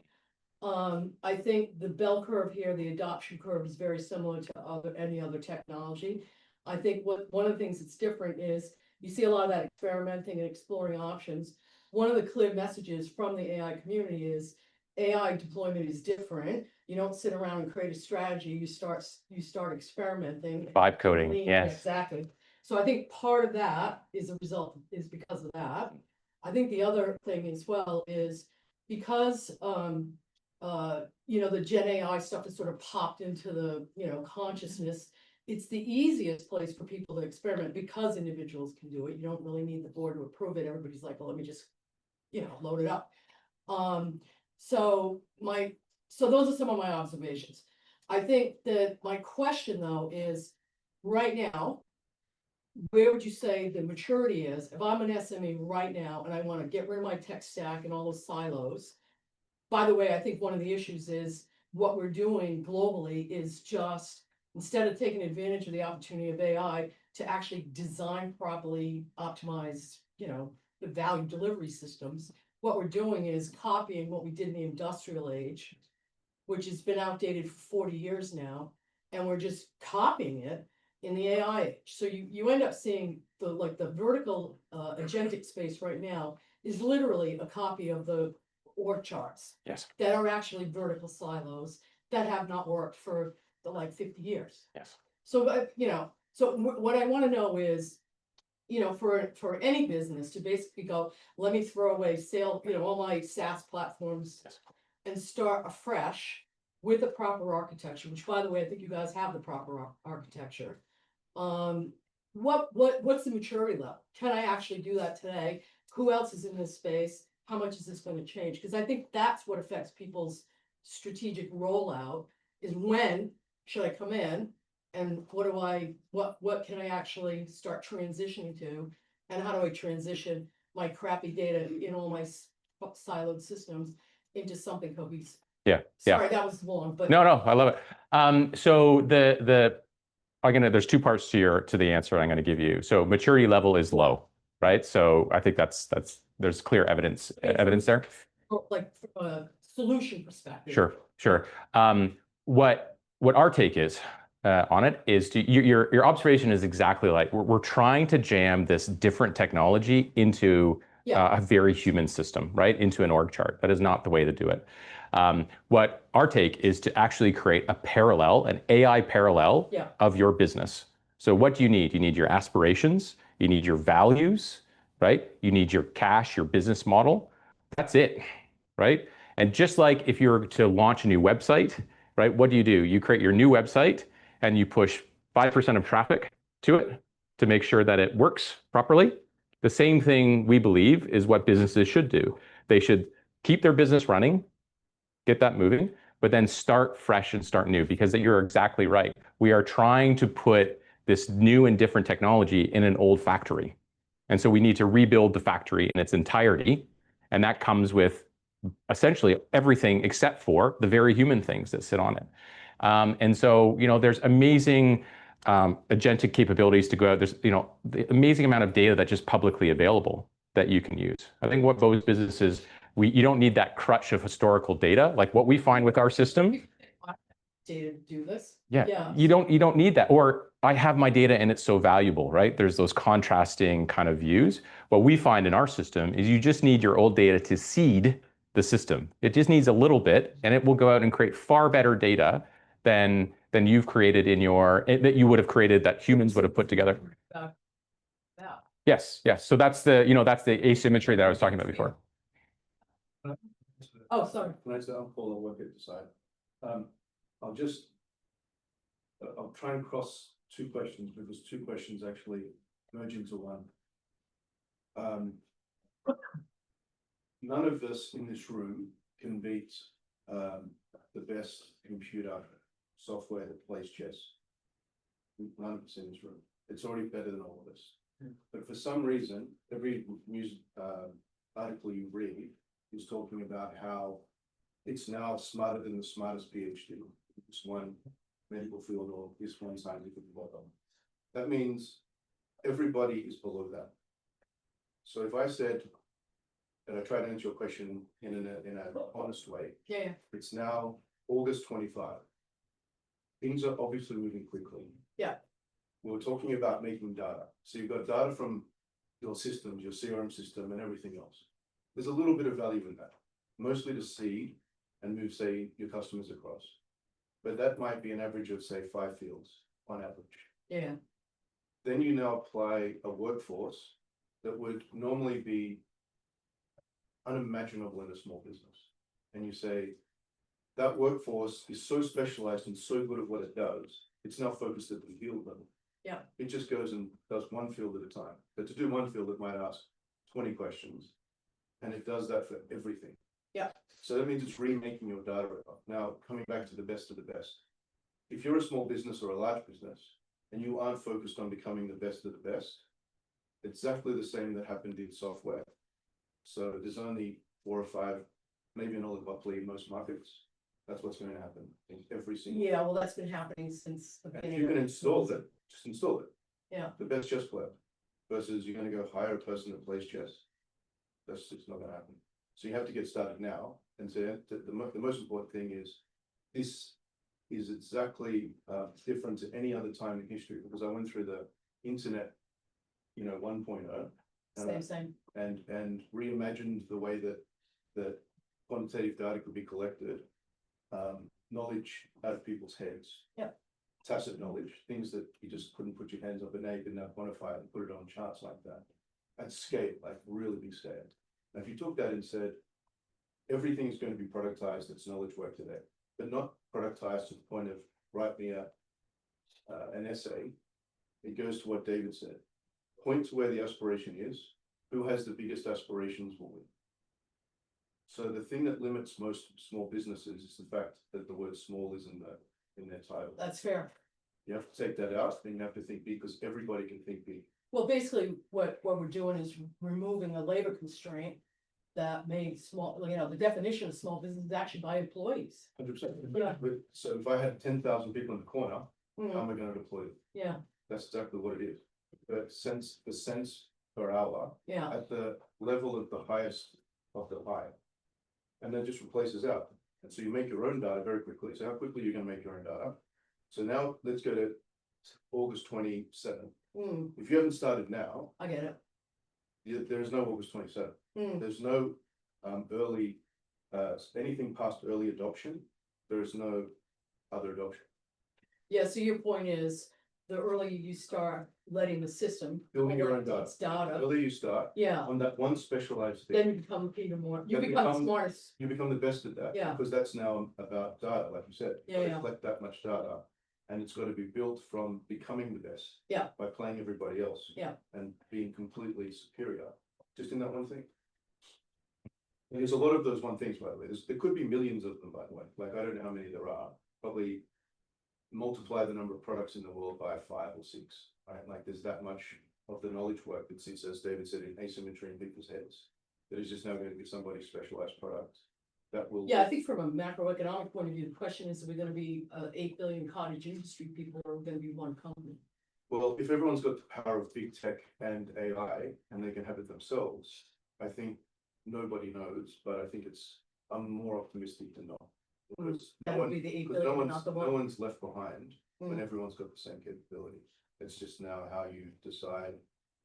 I think the bell curve here, the adoption curve, is very similar to any other technology. I think one of the things that's different is you see a lot of that experimenting and exploring options. one of the clear messages from the AI community is AI deployment is different. You don't sit around and create a strategy, you start experimenting. Vibe coding, yes. Exactly. So I think part of that is because of that. I think the other thing as well is because, the Gen AI stuff has sort of popped into the, consciousness. It's the easiest place for people to experiment because individuals can do it. You don't really need the board to approve it. Everybody's like, well, let me just, load it up. So those are some of my observations. I think that my question though is, right now, where would you say the maturity is? If I'm an SME right now and I want to get rid of my tech stack and all those silos. By the way, I think one of the issues is what we're doing globally is just, instead of taking advantage of the opportunity of AI to actually design properly optimized, the value delivery systems, what we're doing is copying what we did in the industrial age, which has been outdated for 40 years now, and we're just copying it in the AI age. So you end up seeing the vertical agentic space right now is literally a copy of the org charts. Yes. That are actually vertical silos that have not worked for the 50 years. Yes. So, what I want to know is, for any business to basically go, let me throw away all my SaaS platforms. Yes. And start afresh with the proper architecture, which by the way, I think you guys have the proper architecture. What's the maturity level? Can I actually do that today? Who else is in this space? How much is this going to change? Because I think that's what affects people's strategic rollout, is when should I come in and what can I actually start transitioning to, and how do I transition my crappy data in all my siloed systems into something cohesive? Yeah. Sorry, that was long, but No, I love it. So there's two parts to the answer I'm going to give you. So maturity level is low, right? So I think there's clear evidence there. From a solution perspective. Sure. What our take is on it is your observation is exactly like we're trying to jam this different technology into a very human system, right? Into an org chart. That is not the way to do it. What our take is to actually create an AI parallel of your business. So what do you need? You need your aspirations, you need your values, right? You need your cash, your business model. That's it, right? And just like if you're to launch a new website, right? What do? You create your new website and you push 5% of traffic to it to make sure that it works properly. The same thing we believe is what businesses should do. They should keep their business running, get that moving, but then start fresh and start new, because you're exactly right. We are trying to put this new and different technology in an old factory. And so we need to rebuild the factory in its entirety. And that comes with essentially everything except for the very human things that sit on it. And so, there's amazing agentic capabilities to go out. There's, the amazing amount of data that's just publicly available that you can use. I think what most businesses, you don't need that crutch of historical data, like what we find with our system. Data to do this. Yeah. You don't need that. Or I have my data and it's so valuable, right? There's those contrasting kind of views. What we find in our system is you just need your old data to seed the system. It just needs a little bit, and it will go out and create far better data than you've created that you would have created, that humans would have put together. Yes. So that's the asymmetry that I was talking about before. Oh, sorry. Can I say I'll follow work at Decidr? I'll try and cross two questions, because two questions actually merge into one. None of us in this room can beat the best computer software that plays chess. None of us in this room. It's already better than all of us. But for some reason, every news article you read is talking about how it's now smarter than the smartest PhD, this one medical field or this one scientific model. That means everybody is below that. So if I said, and I try to answer your question in an honest way, it's now August 25. Things are obviously moving quickly. Yeah. We're talking about making data. So you've got data from your systems, your CRM system and everything else. There's a little bit of value in that, mostly to seed and move, say, your customers across. But that might be an average of, say, 5 fields on average. Yeah, Then you now apply a workforce that would normally be unimaginable in a small business. And you say, that workforce is so specialized and so good at what it does, it's now focused at the field level. Yeah. It just goes and does one field at a time. But to do one field, it might ask 20 questions. And it does that for everything. Yeah. So that means it's remaking your data. Now, coming back to the best of the best. If you're a small business or a large business, and you aren't focused on becoming the best of the best, exactly the same that happened in software. So there's only 4 or 5, maybe an oligopoly in most markets. That's what's going to happen in every single. yeah, well, that's been happening since the If beginning. you can install it, just install it. Yeah. The best chess player versus you're going to go hire a person that plays chess. That's just not going to happen. So you have to get started now and say the most important thing is this is exactly different to any other time in history, because I went through the internet, 1.0 Same. and reimagined the way that quantitative data could be collected, knowledge out of people's heads. Yeah. Tacit knowledge, things that you just couldn't put your hands up, but now you can now quantify it and put it on charts like that at scale, like really big scale. Now, if you took that and said, everything is going to be productized, it's knowledge work today, but not productized to the point of write me an essay. It goes to what David said. Point to where the aspiration is. Who has the biggest aspirations will win. So the thing that limits most small businesses is the fact that the word small is in their title. That's fair. You have to take that out, then you have to think big, because everybody can think big. Well, basically, what we're doing is removing a labor constraint that made small, the definition of small business is actually by employees. 100%. Yeah. So if I had 10,000 people in the corner, Mm, how am I going to deploy it? yeah, That's exactly what it is. The cents per hour yeah, at the level of the highest of the high. And then just replaces out. And so you make your own data very quickly. So how quickly you're going to make your own data? So now let's go to August 27. mm, If you haven't started now, I get it. there is no August 27. Mm, There's no early, anything past early adoption. There is no other adoption. yeah, so your point is, the earlier you start letting the system. Building your own collect its data, The earlier you start yeah, on that one specialized then thing, you become even more, you Then become the become- smartest. you become the best at that. Yeah. Because that's now about data, like you said. Yeah, Gotta yeah. collect that much data, and it's got to be built from becoming the best. Yeah. By playing everybody else. Yeah. And being completely superior, just in that one thing. And there's a lot of those one things, by the way. There could be millions of them, by the way. Like, I don't know how many there are. Probably multiply the number of products in the world by 5 or 6. Right? Like, there's that much of the knowledge work that sits, as David said, in asymmetry in people's heads. That is just now going to be somebody's specialized product that will. Yeah, I think from a macroeconomic point of view, the question is, are we gonna be 8 billion cottage industry people, or are we gonna be one company? Well, if everyone's got the power of big tech and AI and they can have it themselves, I think nobody knows, but I think I'm more optimistic than not. Because That would be the 8 because billion, not the no one. one's left behind when Mm. everyone's got the same capability. It's just now how you decide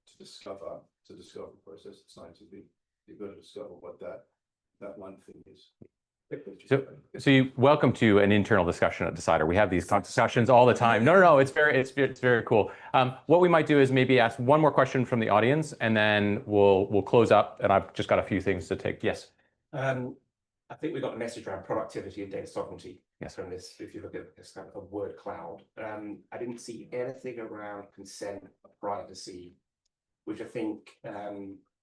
to discover the process. It's scientific. You've got to discover what that one thing is. So you welcome to an internal discussion at Decidr. We have these discussions all the time. No, it's very cool. What we might do is maybe ask one more question from the audience, and then we'll close up. And I've just got a few things to take. Yes. I think we got a message around productivity and data sovereignty. Yes. From this. If you look at this kind of a word cloud, I didn't see anything around consent or privacy, which I think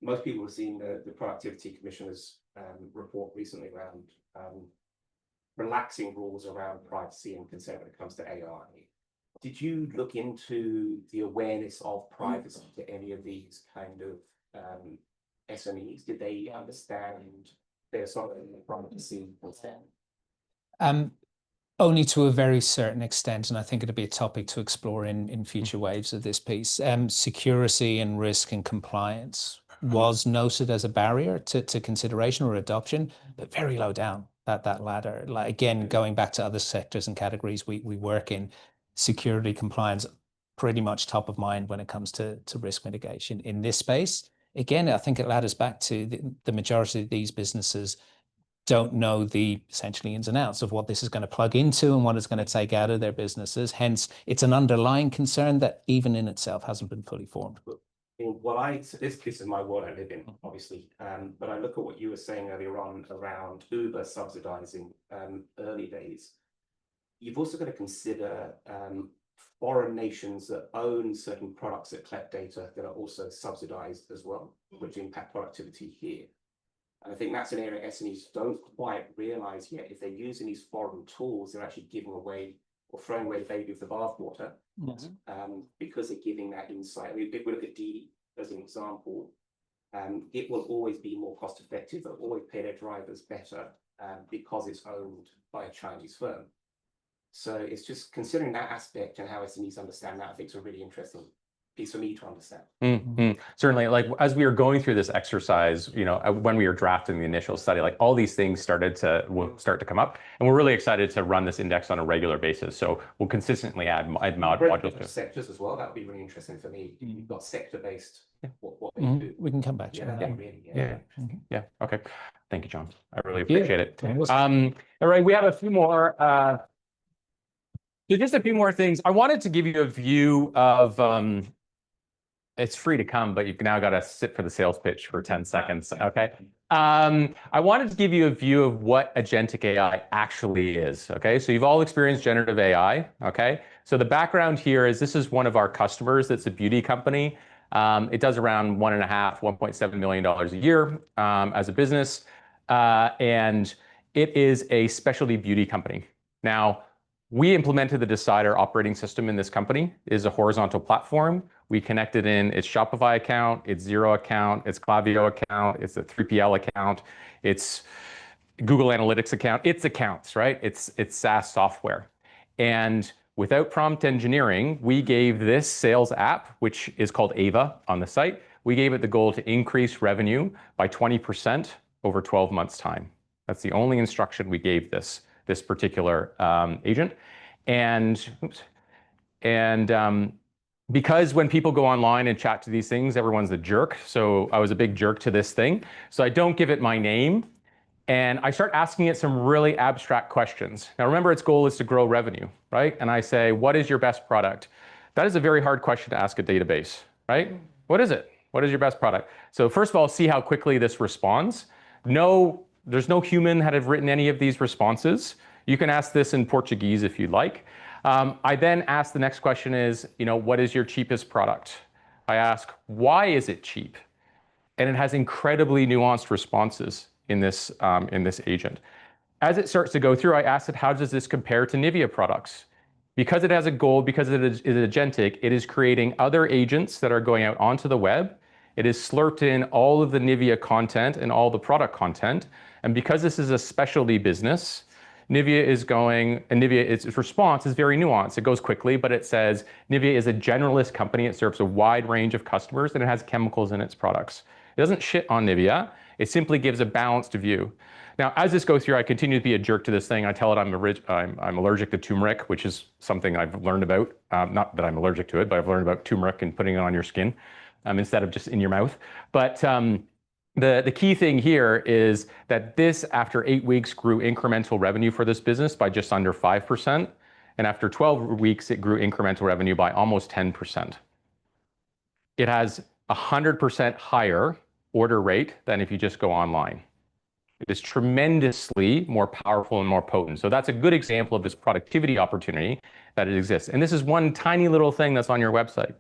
most people have seen the Productivity Commissioner's report recently around relaxing rules around privacy and consent when it comes to AI. Did you look into the awareness of privacy to any of these kind of SMEs? Did they understand their sort of privacy consent? Only to a very certain extent, and I think it'll be a topic to explore in future waves of this piece. Security and risk and compliance was noted as a barrier to consideration or adoption, but very low down that ladder. Like, again, going back to other sectors and categories we work in, security compliance pretty much top of mind when it comes to risk mitigation. In this space, again, I think it ladders back to the majority of these businesses don't know the essentially ins and outs of what this is going to plug into and what it's going to take out of their businesses. Hence, it's an underlying concern that even in itself hasn't been fully formed. Well, this is my world I live in, obviously. But I look at what you were saying earlier on around Uber subsidizing early days. You've also got to consider foreign nations that own certain products that collect data that are also subsidized as well, which impact productivity here. And I think that's an area SMEs don't quite realize yet. If they're using these foreign tools, they're actually giving away or throwing away the baby with the bathwater, because they're giving that insight. I mean, if we look at D as an example, it will always be more cost effective. They'll always pay their drivers better because it's owned by a Chinese firm. So it's just considering that aspect and how SMEs understand that, I think, is a really interesting piece for me to understand. Certainly, like as we were going through this exercise, when we were drafting the initial study, like all these things will start to come up, and we're really excited to run this index on a regular basis. So we'll consistently add modules to sectors as well. That would be really interesting for me. You've got sector-based. What they do. We can come back to that. Yeah. Okay. Thank you, John. I really appreciate it. All right, we have a few more. So just a few more things. I wanted to give you a view of. It's free to come, but you've now got to sit for the sales pitch for 10 seconds, okay? I wanted to give you a view of what agentic AI actually is, okay? So you've all experienced generative AI, okay? So the background here is this is one of our customers that's a beauty company. It does around $1.7 million a year as a business, and it is a specialty beauty company. Now, we implemented the Decidr operating system in this company. It is a horizontal platform. We connected in its Shopify account, its Xero account, its Klaviyo account, its a 3PL account, its Google Analytics account, its accounts, right? It's SaaS software. And without prompt engineering, we gave this sales app, which is called Ava on the site, we gave it the goal to increase revenue by 20% over 12 months' time. That's the only instruction we gave this particular agent. Because when people go online and chat to these things, everyone's a jerk. So I was a big jerk to this thing. So I don't give it my name. And I start asking it some really abstract questions. Now, remember, its goal is to grow revenue, right? And I say, what is your best product? That is a very hard question to ask a database, right? What is it? What is your best product? So first of all, see how quickly this responds. No, there's no human that have written any of these responses. You can ask this in Portuguese if you'd like. I then ask the next question is, what is your cheapest product? I ask, why is it cheap? And it has incredibly nuanced responses in this agent. As it starts to go through, I ask it, how does this compare to Nivea products? Because it has a goal, because it is agentic, it is creating other agents that are going out onto the web. It is slurped in all of the Nivea content and all the product content. And because this is a specialty business, Nivea is going, and Nivea, its response is very nuanced. It goes quickly, but it says Nivea is a generalist company. It serves a wide range of customers, and it has chemicals in its products. It doesn't shit on Nivea. It simply gives a balanced view. Now, as this goes through, I continue to be a jerk to this thing. I tell it I'm allergic to turmeric, which is something I've learned about. Not that I'm allergic to it, but I've learned about turmeric and putting it on your skin instead of just in your mouth. But the key thing here is that this, after 8 weeks, grew incremental revenue for this business by just under 5%. And after 12 weeks, it grew incremental revenue by almost 10%. It has 100% higher order rate than if you just go online. It is tremendously more powerful and more potent. So that's a good example of this productivity opportunity that it exists. And this is one tiny little thing that's on your website.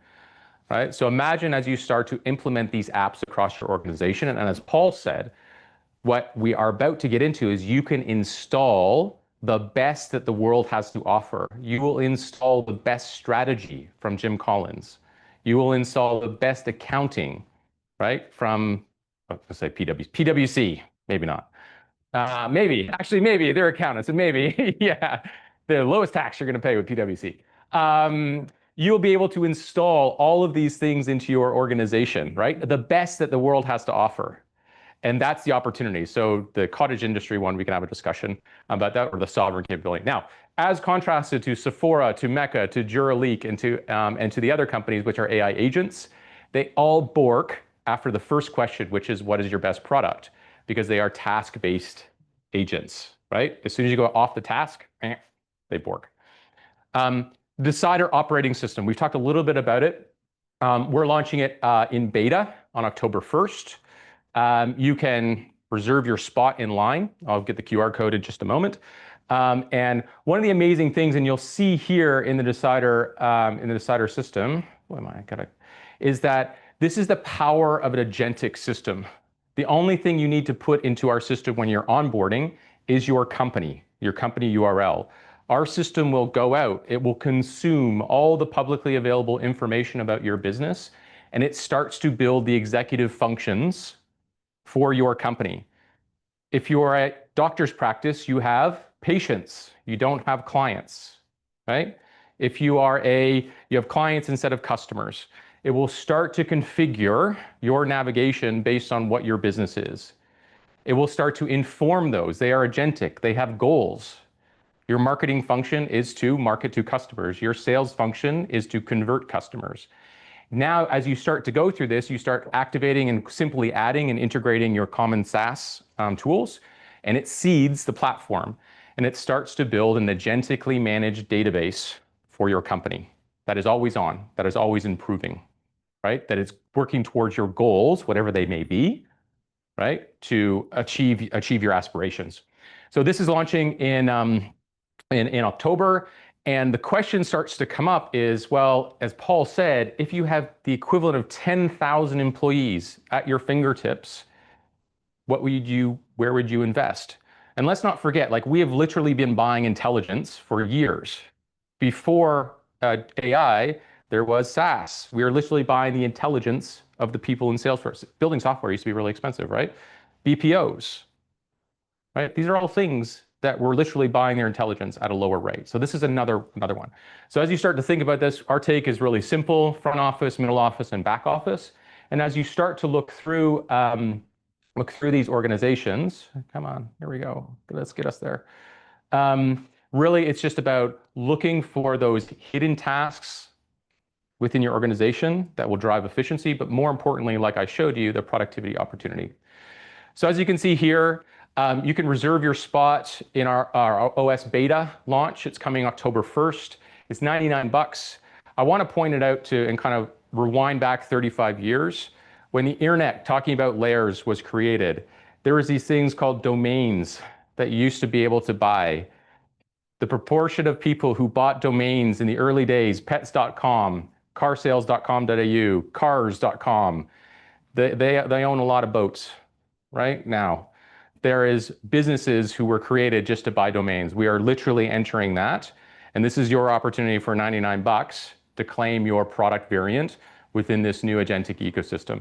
Right? So imagine as you start to implement these apps across your organization, and as Paul said, what we are about to get into is you can install the best that the world has to offer. You will install the best strategy from Jim Collins. You will install the best accounting, right, from, let's say PwC, maybe not. Maybe, they're accountants, and maybe, yeah, the lowest tax you're going to pay with PwC. You'll be able to install all of these things into your organization, right? The best that the world has to offer. And that's the opportunity. So the cottage industry one, we can have a discussion about that, or the sovereign capability. Now, as contrasted to Sephora, to Mecca, to Duraleak, and to the other companies which are AI agents, they all bork after the first question, which is what is your best product? Because they are task-based agents, right? As soon as you go off the task, they bork. Decidr operating system. We've talked a little bit about it. We're launching it in beta on October 1st. You can reserve your spot in line. I'll get the QR code in just a moment. And one of the amazing things, and you'll see here in the Decidr system, is that this is the power of an agentic system. The only thing you need to put into our system when you're onboarding is your company URL. Our system will go out, it will consume all the publicly available information about your business, and it starts to build the executive functions for your company. If you're a doctor's practice, you have patients, you don't have clients, right? If you have clients instead of customers. It will start to configure your navigation based on what your business is. It will start to inform those. They are agentic, they have goals. Your marketing function is to market to customers. Your sales function is to convert customers. Now, as you start to go through this, you start activating and simply adding and integrating your common SaaS tools, and it seeds the platform, and it starts to build an agentically managed database for your company that is always on, that is always improving, right? That is working towards your goals, whatever they may be, right? To achieve your aspirations. So this is launching in October. And the question starts to come up is, well, as Paul said, if you have the equivalent of 10,000 employees at your fingertips, where would you invest? And let's not forget, like, we have literally been buying intelligence for years. Before AI, there was SaaS. We are literally buying the intelligence of the people in Salesforce. Building software used to be really expensive, right? BPOs, right? These are all things that we're literally buying their intelligence at a lower rate. So this is another one. So as you start to think about this, our take is really simple: front office, middle office, and back office. And as you start to look through these organizations, come on, here we go. Let's get us there. Really, it's just about looking for those hidden tasks within your organization that will drive efficiency, but more importantly, like I showed you, the productivity opportunity. So as you can see here, you can reserve your spot in our OS beta launch. It's coming October 1st. It's $99. I want to point it out and kind of rewind back 35 years. When the internet, talking about layers, was created, there was these things called domains that you used to be able to buy. The proportion of people who bought domains in the early days, pets.com, carsales.com.au, cars.com, they own a lot of boats right now. There is businesses who were created just to buy domains. We are literally entering that. And this is your opportunity for $99 to claim your product variant within this new agentic ecosystem.